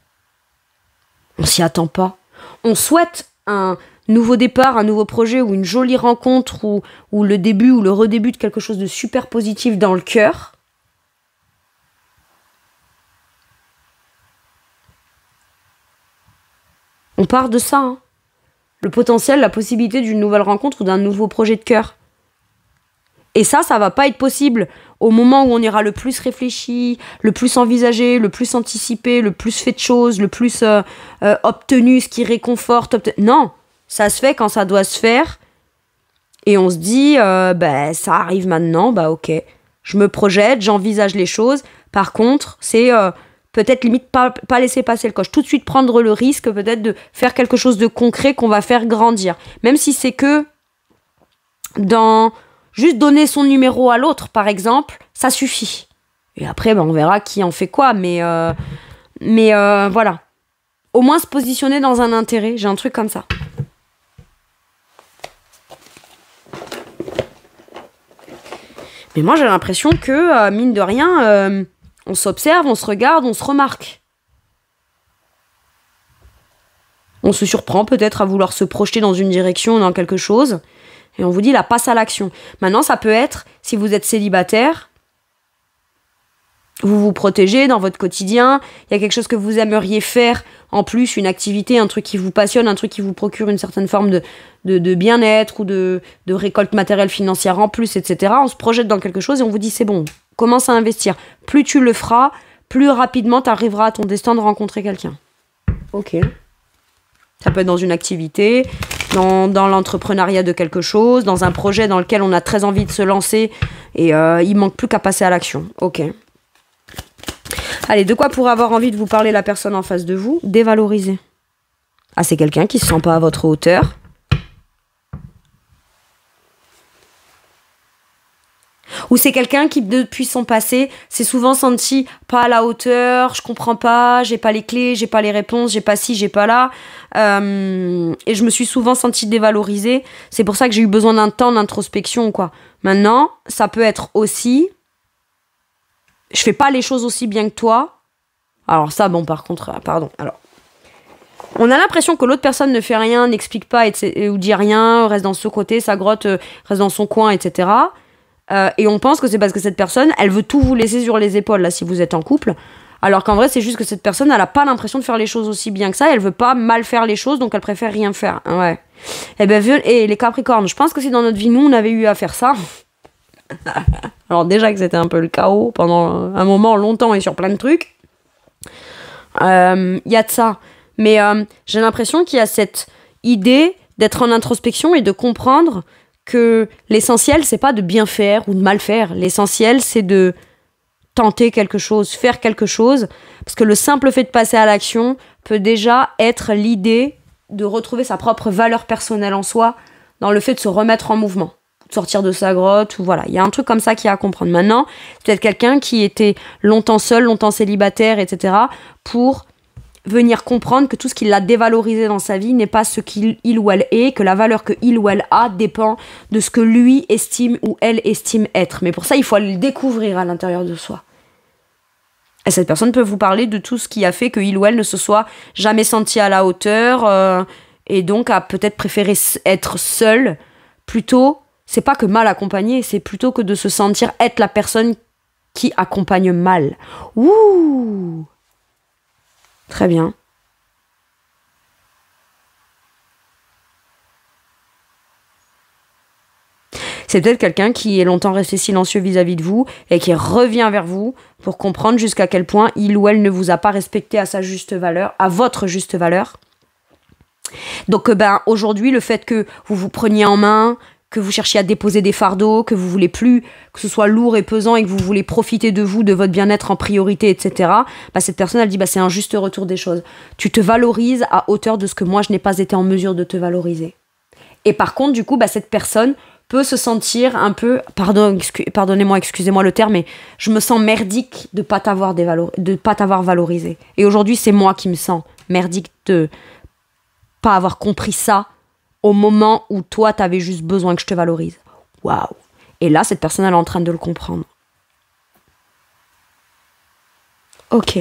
On s'y attend pas. On souhaite un nouveau départ, un nouveau projet ou une jolie rencontre ou le début ou le redébut de quelque chose de super positif dans le cœur. On part de ça. Hein. Le potentiel, la possibilité d'une nouvelle rencontre ou d'un nouveau projet de cœur. Et ça va pas être possible au moment où on ira le plus réfléchi, le plus envisagé, le plus anticipé, le plus fait de choses, le plus obtenu, ce qui réconforte. Non, ça se fait quand ça doit se faire. Et on se dit, ça arrive maintenant, bah ok. Je me projette, j'envisage les choses. Par contre, c'est peut-être limite pas laisser passer le coche. Tout de suite prendre le risque peut-être de faire quelque chose de concret qu'on va faire grandir. Même si c'est que dans... Juste donner son numéro à l'autre, par exemple, ça suffit. Et après, on verra qui en fait quoi. Mais voilà. Au moins se positionner dans un intérêt. J'ai un truc comme ça. Mais moi, j'ai l'impression que, mine de rien, on s'observe, on se regarde, on se remarque. On se surprend peut-être à vouloir se projeter dans une direction ou dans quelque chose. Et on vous dit, là, passe à l'action. Maintenant, ça peut être, si vous êtes célibataire, vous vous protégez dans votre quotidien, il y a quelque chose que vous aimeriez faire, en plus, une activité, un truc qui vous passionne, un truc qui vous procure une certaine forme de bien-être ou de récolte matérielle financière en plus, etc. On se projette dans quelque chose et on vous dit, c'est bon, commence à investir. Plus tu le feras, plus rapidement tu arriveras à ton destin de rencontrer quelqu'un. Ok. Ça peut être dans une activité, dans l'entrepreneuriat de quelque chose, dans un projet dans lequel on a très envie de se lancer et il manque plus qu'à passer à l'action. Ok. Allez, de quoi pour avoir envie de vous parler la personne en face de vous? Dévaloriser. Ah, c'est quelqu'un qui se sent pas à votre hauteur. Ou c'est quelqu'un qui, depuis son passé, s'est souvent senti pas à la hauteur, je comprends pas, j'ai pas les clés, j'ai pas les réponses, j'ai pas ci, j'ai pas là. Et je me suis souvent sentie dévalorisée. C'est pour ça que j'ai eu besoin d'un temps d'introspection, quoi. Maintenant, ça peut être aussi... Je fais pas les choses aussi bien que toi. Alors ça, bon, par contre, pardon. Alors, on a l'impression que l'autre personne ne fait rien, n'explique pas, ou dit rien, reste dans ce côté, sa grotte, reste dans son coin, etc., et on pense que c'est parce que cette personne, elle veut tout vous laisser sur les épaules, là, si vous êtes en couple. Alors qu'en vrai, c'est juste que cette personne, elle a pas l'impression de faire les choses aussi bien que ça. Elle veut pas mal faire les choses, donc elle préfère rien faire. Ouais. Et les Capricornes, je pense que si dans notre vie, nous, on avait eu à faire ça. Alors déjà que c'était un peu le chaos pendant un moment, longtemps et sur plein de trucs. Y a de ça. Mais j'ai l'impression qu'il y a cette idée d'être en introspection et de comprendre que l'essentiel, c'est pas de bien faire ou de mal faire. L'essentiel, c'est de tenter quelque chose, faire quelque chose. Parce que le simple fait de passer à l'action peut déjà être l'idée de retrouver sa propre valeur personnelle en soi dans le fait de se remettre en mouvement, de sortir de sa grotte, ou voilà. Il y a un truc comme ça qu'il y a à comprendre. Maintenant, c'est peut-être quelqu'un qui était longtemps seul, longtemps célibataire, etc., pour venir comprendre que tout ce qui l'a dévalorisé dans sa vie n'est pas ce qu'il ou elle est, que la valeur que il ou elle a dépend de ce que lui estime ou elle estime être. Mais pour ça, il faut le découvrir à l'intérieur de soi. Et cette personne peut vous parler de tout ce qui a fait que il ou elle ne se soit jamais senti à la hauteur et donc a peut-être préféré être seul plutôt. C'est pas que mal accompagné, c'est plutôt que de se sentir être la personne qui accompagne mal. Ouh! Très bien. C'est peut-être quelqu'un qui est longtemps resté silencieux vis-à-vis de vous et qui revient vers vous pour comprendre jusqu'à quel point il ou elle ne vous a pas respecté à sa juste valeur, à votre juste valeur. Donc aujourd'hui, le fait que vous vous preniez en main, que vous cherchiez à déposer des fardeaux, que vous voulez plus que ce soit lourd et pesant et que vous voulez profiter de vous, de votre bien-être en priorité, etc. Bah, cette personne, elle dit, bah, c'est un juste retour des choses. Tu te valorises à hauteur de ce que moi, je n'ai pas été en mesure de te valoriser. Et par contre, du coup, bah, cette personne peut se sentir un peu, pardonnez-moi, excusez-moi le terme, mais je me sens merdique de pas t'avoir valorisé. Et aujourd'hui, c'est moi qui me sens merdique de pas avoir compris ça au moment où toi, t'avais juste besoin que je te valorise. Waouh. Et là, cette personne, elle est en train de le comprendre. Ok.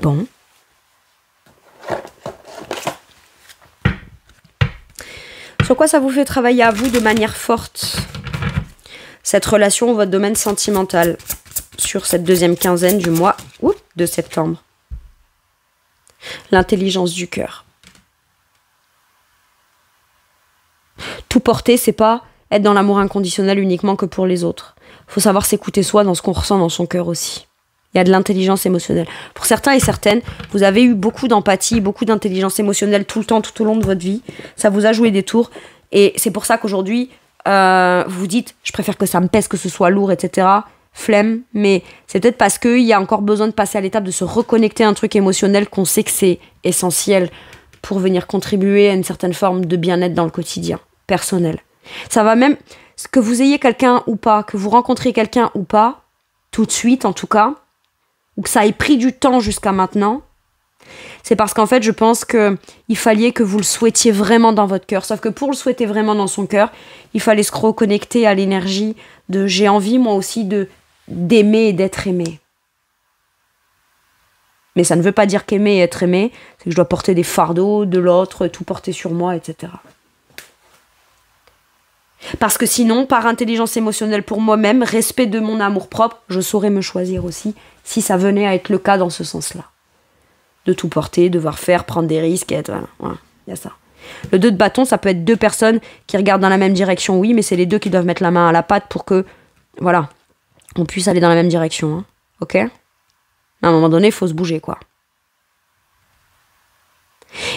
Bon. Sur quoi ça vous fait travailler à vous de manière forte, cette relation ou votre domaine sentimental, sur cette deuxième quinzaine du mois de septembre? L'intelligence du cœur. Tout porter, c'est pas être dans l'amour inconditionnel uniquement que pour les autres. Faut savoir s'écouter soi dans ce qu'on ressent dans son cœur aussi. Il y a de l'intelligence émotionnelle. Pour certains et certaines, vous avez eu beaucoup d'empathie, beaucoup d'intelligence émotionnelle tout le temps, tout au long de votre vie. Ça vous a joué des tours. Et c'est pour ça qu'aujourd'hui, vous vous dites, je préfère que ça me pèse, que ce soit lourd, etc. Flemme. Mais c'est peut-être parce qu'il y a encore besoin de passer à l'étape de se reconnecter à un truc émotionnel qu'on sait que c'est essentiel pour venir contribuer à une certaine forme de bien-être dans le quotidien personnel. Ça va même, que vous ayez quelqu'un ou pas, que vous rencontriez quelqu'un ou pas, tout de suite en tout cas, ou que ça ait pris du temps jusqu'à maintenant, c'est parce qu'en fait je pense qu'il fallait que vous le souhaitiez vraiment dans votre cœur. Sauf que pour le souhaiter vraiment dans son cœur, il fallait se reconnecter à l'énergie de j'ai envie moi aussi d'aimer et d'être aimé. Mais ça ne veut pas dire qu'aimer et être aimé, c'est que je dois porter des fardeaux de l'autre, tout porter sur moi, etc. Parce que sinon, par intelligence émotionnelle pour moi-même, respect de mon amour-propre, je saurais me choisir aussi, si ça venait à être le cas dans ce sens-là. De tout porter, devoir faire, prendre des risques, et être... Voilà, il y a ça. Le 2 de bâton, ça peut être deux personnes qui regardent dans la même direction, oui, mais c'est les deux qui doivent mettre la main à la pâte pour que, voilà, on puisse aller dans la même direction, hein, ok ? À un moment donné, il faut se bouger, quoi.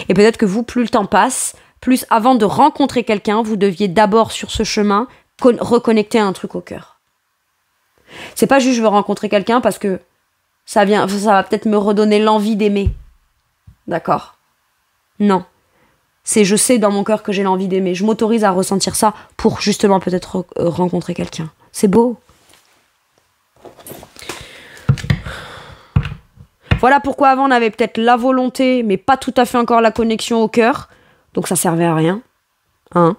Et peut-être que vous, plus le temps passe, plus avant de rencontrer quelqu'un, vous deviez d'abord sur ce chemin reconnecter un truc au cœur. C'est pas juste je veux rencontrer quelqu'un parce que ça va peut-être me redonner l'envie d'aimer. D'accord ? Non. C'est je sais dans mon cœur que j'ai l'envie d'aimer. Je m'autorise à ressentir ça pour justement peut-être rencontrer quelqu'un. C'est beau. Voilà pourquoi avant on avait peut-être la volonté, mais pas tout à fait encore la connexion au cœur. Donc ça servait à rien. Hein.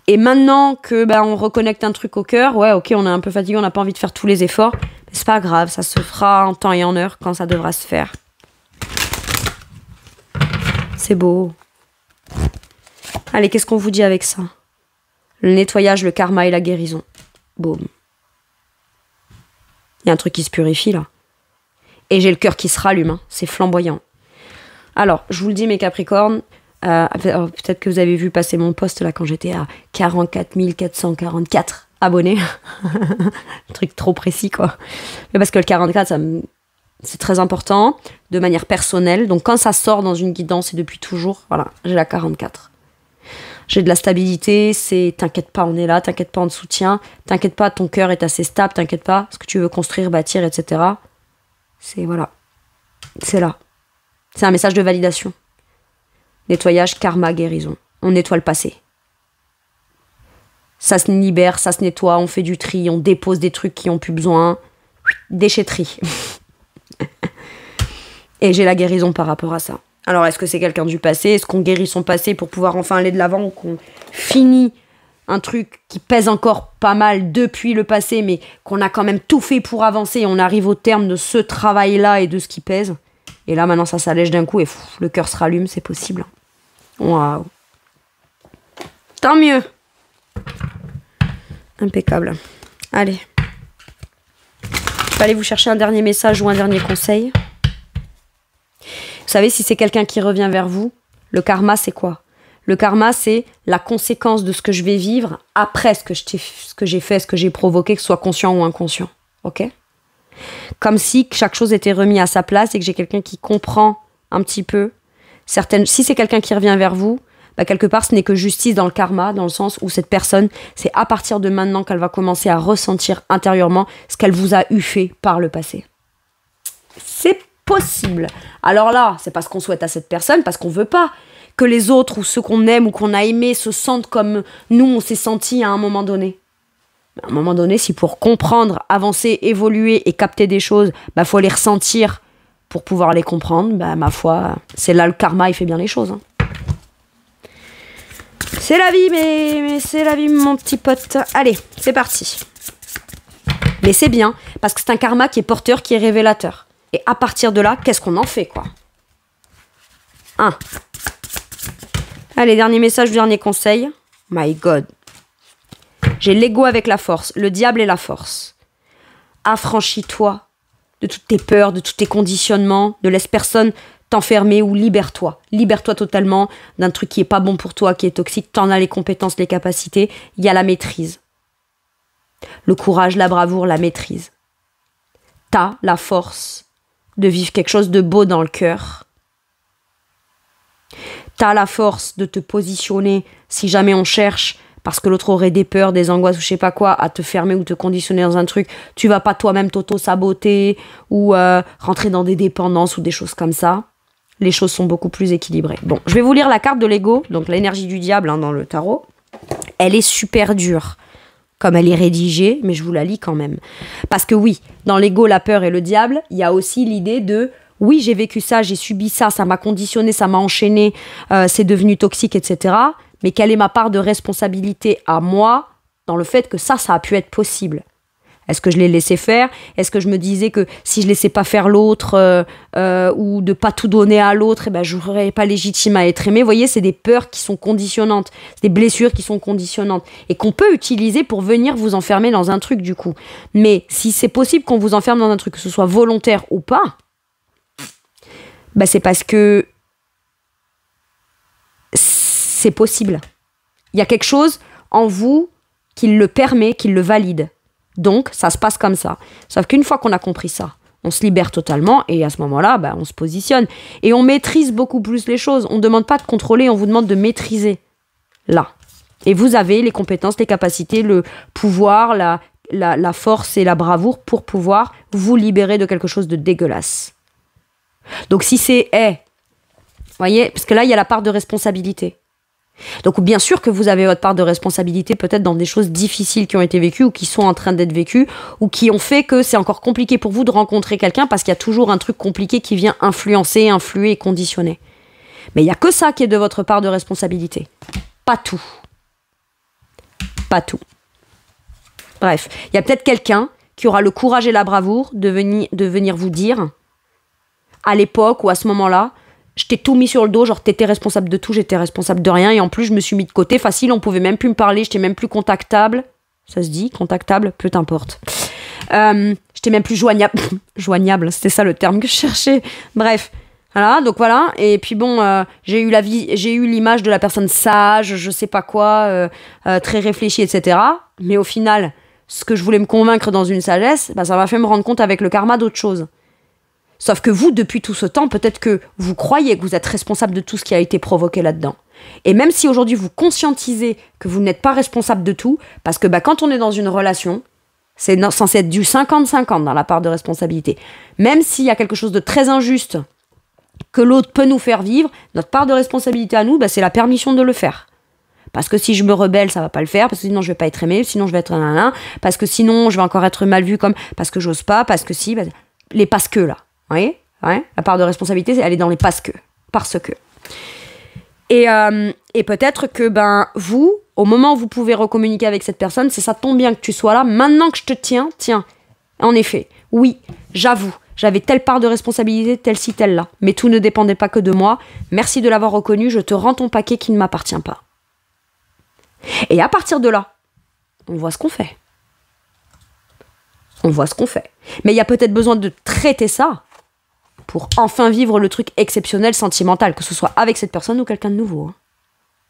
Et maintenant que on reconnecte un truc au cœur, ouais, ok, on est un peu fatigué, on n'a pas envie de faire tous les efforts. Mais c'est pas grave, ça se fera en temps et en heure quand ça devra se faire. C'est beau. Allez, qu'est-ce qu'on vous dit avec ça? Le nettoyage, le karma et la guérison. Boum. Il y a un truc qui se purifie là. Et j'ai le cœur qui se rallume, hein. C'est flamboyant. Alors, je vous le dis mes Capricornes, peut-être que vous avez vu passer mon post là quand j'étais à 44 444 abonnés. Un truc trop précis quoi. Mais parce que le 44, c'est très important, de manière personnelle. Donc quand ça sort dans une guidance et depuis toujours, voilà, j'ai la 44. J'ai de la stabilité, c'est t'inquiète pas, on est là, t'inquiète pas, on te soutient, t'inquiète pas, ton cœur est assez stable, t'inquiète pas, ce que tu veux construire, bâtir, etc. C'est voilà, c'est là. C'est un message de validation. Nettoyage, karma, guérison. On nettoie le passé. Ça se libère, ça se nettoie, on fait du tri, on dépose des trucs qui n'ont plus besoin. Déchetterie. Et j'ai la guérison par rapport à ça. Alors, est-ce que c'est quelqu'un du passé? Est-ce qu'on guérit son passé pour pouvoir enfin aller de l'avant? Ou qu'on finit un truc qui pèse encore pas mal depuis le passé, mais qu'on a quand même tout fait pour avancer et on arrive au terme de ce travail-là et de ce qui pèse? Et là, maintenant, ça s'allège d'un coup et le cœur se rallume, c'est possible. Waouh. Tant mieux. Impeccable. Allez. Je vais aller vous chercher un dernier message ou un dernier conseil. Vous savez, si c'est quelqu'un qui revient vers vous, le karma, c'est quoi? Le karma, c'est la conséquence de ce que je vais vivre après ce que j'ai fait, ce que j'ai provoqué, que ce soit conscient ou inconscient. Ok? Comme si chaque chose était remise à sa place et que j'ai quelqu'un qui comprend un petit peu certaines... Si c'est quelqu'un qui revient vers vous, bah, quelque part, ce n'est que justice dans le karma, dans le sens où cette personne, c'est à partir de maintenant qu'elle va commencer à ressentir intérieurement ce qu'elle vous a eu fait par le passé. C'est possible. Alors là, c'est pas ce qu'on souhaite à cette personne, parce qu'on veut pas que les autres ou ceux qu'on aime ou qu'on a aimé se sentent comme nous, on s'est senti à un moment donné. À un moment donné, si pour comprendre, avancer, évoluer et capter des choses, bah, faut les ressentir pour pouvoir les comprendre, bah, ma foi, c'est là le karma, il fait bien les choses. Hein. C'est la vie, mais c'est la vie, mon petit pote. Allez, c'est parti. Mais c'est bien, parce que c'est un karma qui est porteur, qui est révélateur. Et à partir de là, qu'est-ce qu'on en fait, quoi? 1. Allez, dernier message, dernier conseil. My God. J'ai l'ego avec la force, le diable et la force. Affranchis-toi de toutes tes peurs, de tous tes conditionnements, ne laisse personne t'enfermer ou libère-toi. Libère-toi totalement d'un truc qui est pas bon pour toi, qui est toxique. T'en as les compétences, les capacités. Il y a la maîtrise. Le courage, la bravoure, la maîtrise. T'as la force de vivre quelque chose de beau dans le cœur. T'as la force de te positionner si jamais on cherche, parce que l'autre aurait des peurs, des angoisses ou je sais pas quoi, à te fermer ou te conditionner dans un truc. Tu vas pas toi-même t'auto-saboter ou rentrer dans des dépendances ou des choses comme ça. Les choses sont beaucoup plus équilibrées. Bon, je vais vous lire la carte de l'ego, donc l'énergie du diable hein, dans le tarot. Elle est super dure, comme elle est rédigée, mais je vous la lis quand même. Parce que oui, dans l'ego, la peur et le diable, il y a aussi l'idée de oui, j'ai vécu ça, j'ai subi ça, ça m'a conditionné, ça m'a enchaîné, c'est devenu toxique, etc. Mais quelle est ma part de responsabilité à moi dans le fait que ça a pu être possible? Est-ce que je l'ai laissé faire? Est-ce que je me disais que si je laissais pas faire l'autre ou de pas tout donner à l'autre, eh ben, je serais pas légitime à être aimée? Vous voyez, c'est des peurs qui sont conditionnantes, c'est des blessures qui sont conditionnantes et qu'on peut utiliser pour venir vous enfermer dans un truc du coup. Mais si c'est possible qu'on vous enferme dans un truc, que ce soit volontaire ou pas, bah c'est parce que c'est possible. Il y a quelque chose en vous qui le permet, qui le valide. Donc, ça se passe comme ça. Sauf qu'une fois qu'on a compris ça, on se libère totalement et à ce moment-là, bah, on se positionne. Et on maîtrise beaucoup plus les choses. On ne demande pas de contrôler, on vous demande de maîtriser. Là. Et vous avez les compétences, les capacités, le pouvoir, la force et la bravoure pour pouvoir vous libérer de quelque chose de dégueulasse. Donc si c'est voyez, parce que là, il y a la part de responsabilité. Donc bien sûr que vous avez votre part de responsabilité peut-être dans des choses difficiles qui ont été vécues ou qui sont en train d'être vécues ou qui ont fait que c'est encore compliqué pour vous de rencontrer quelqu'un parce qu'il y a toujours un truc compliqué qui vient influencer, influer et conditionner. Mais il n'y a que ça qui est de votre part de responsabilité. Pas tout. Pas tout. Bref, il y a peut-être quelqu'un qui aura le courage et la bravoure de venir vous dire à l'époque ou à ce moment-là, je t'ai tout mis sur le dos, genre t'étais responsable de tout, j'étais responsable de rien, et en plus je me suis mis de côté, facile, on pouvait même plus me parler, j'étais même plus contactable, ça se dit, contactable, peu importe. J'étais même plus joignable, joignable, c'était ça le terme que je cherchais, bref, voilà, et puis bon, j'ai eu l'image de la personne sage, je sais pas quoi, très réfléchie, etc., mais au final, ce que je voulais me convaincre dans une sagesse, bah, ça m'a fait me rendre compte avec le karma d'autre chose. Sauf que vous, depuis tout ce temps, peut-être que vous croyez que vous êtes responsable de tout ce qui a été provoqué là-dedans. Et même si aujourd'hui vous conscientisez que vous n'êtes pas responsable de tout, parce que bah, quand on est dans une relation, c'est censé être du 50-50 dans la part de responsabilité. Même s'il y a quelque chose de très injuste que l'autre peut nous faire vivre, notre part de responsabilité à nous, bah, c'est la permission de le faire. Parce que si je me rebelle, ça va pas le faire, parce que sinon je vais pas être aimée, sinon je vais être parce que sinon je vais encore être mal vue comme parce que j'ose pas, parce que si, bah, les parce que là. Vous voyez, la part de responsabilité, elle est dans les parce que. Et peut-être que vous, au moment où vous pouvez recommuniquer avec cette personne, ça tombe bien que tu sois là. Maintenant que je te tiens, en effet, oui, j'avoue, j'avais telle part de responsabilité, telle-ci, telle-là. Mais tout ne dépendait pas que de moi. Merci de l'avoir reconnu, je te rends ton paquet qui ne m'appartient pas. Et à partir de là, on voit ce qu'on fait. Mais il y a peut-être besoin de traiter ça pour enfin vivre le truc exceptionnel, sentimental, que ce soit avec cette personne ou quelqu'un de nouveau.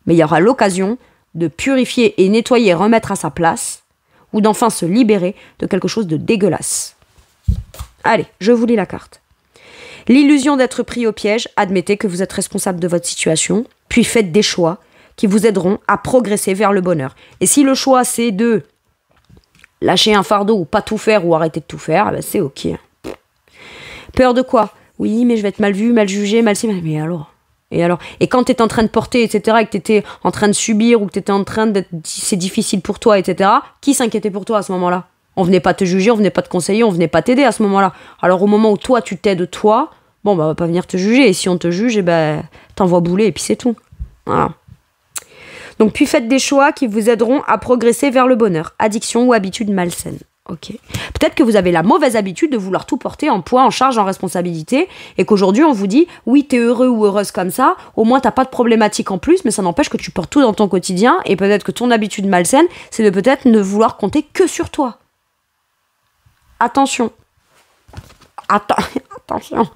Mais il y aura l'occasion de purifier et nettoyer, remettre à sa place, ou d'enfin se libérer de quelque chose de dégueulasse. Allez, je vous lis la carte. L'illusion d'être pris au piège, admettez que vous êtes responsable de votre situation, puis faites des choix, qui vous aideront à progresser vers le bonheur. Et si le choix, c'est de lâcher un fardeau ou pas tout faire ou arrêter de tout faire, ben c'est ok. Peur de quoi? Oui, mais je vais être mal vu, mal jugé, mal... Mais alors? Et alors? Et quand tu es en train de porter, etc., et que tu étais en train de subir ou que tu étais en train d'être... C'est difficile pour toi, etc., qui s'inquiétait pour toi à ce moment-là? On venait pas te juger, on venait pas te conseiller, on venait pas t'aider à ce moment-là. Alors au moment où toi, tu t'aides toi, bon, bah, on va pas venir te juger. Et si on te juge, eh ben, t'envoies bouler et puis c'est tout. Voilà. Donc, puis faites des choix qui vous aideront à progresser vers le bonheur. Addiction ou habitude malsaine. Ok. Peut-être que vous avez la mauvaise habitude de vouloir tout porter en poids, en charge, en responsabilité, et qu'aujourd'hui on vous dit, oui, t'es heureux ou heureuse comme ça, au moins t'as pas de problématique en plus, mais ça n'empêche que tu portes tout dans ton quotidien, et peut-être que ton habitude malsaine, c'est de peut-être ne vouloir compter que sur toi. Attention. Attention.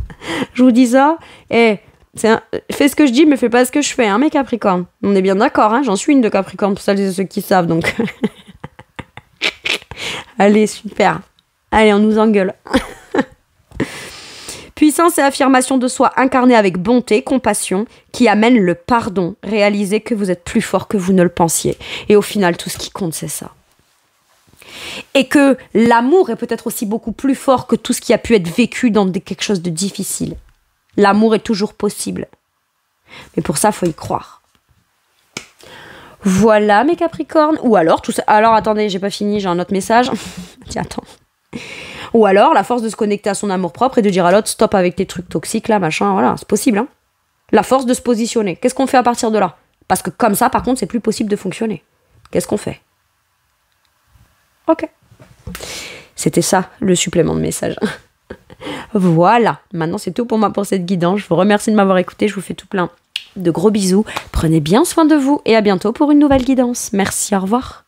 Je vous dis ça, fais ce que je dis, mais fais pas ce que je fais, hein, mes Capricornes. On est bien d'accord, hein, j'en suis une de Capricorne, pour celles et ceux qui savent, donc... Allez, super. Allez, on nous engueule. Puissance et affirmation de soi incarnée avec bonté, compassion, qui amène le pardon. Réalisez que vous êtes plus fort que vous ne le pensiez. Et au final, tout ce qui compte, c'est ça. Et que l'amour est peut-être aussi beaucoup plus fort que tout ce qui a pu être vécu dans quelque chose de difficile. L'amour est toujours possible. Mais pour ça, il faut y croire. Voilà mes Capricornes. Ou alors, tout ça. Alors attendez, j'ai pas fini, j'ai un autre message. Tiens, attends. Ou alors, la force de se connecter à son amour-propre et de dire à l'autre, stop avec tes trucs toxiques là, machin, voilà, c'est possible. Hein. La force de se positionner. Qu'est-ce qu'on fait à partir de là? Parce que comme ça, par contre, c'est plus possible de fonctionner. Qu'est-ce qu'on fait? Ok. C'était ça, le supplément de message. Voilà. Maintenant, c'est tout pour moi pour cette guidance. Je vous remercie de m'avoir écouté. Je vous fais tout plein de gros bisous. Prenez bien soin de vous et à bientôt pour une nouvelle guidance. Merci, au revoir.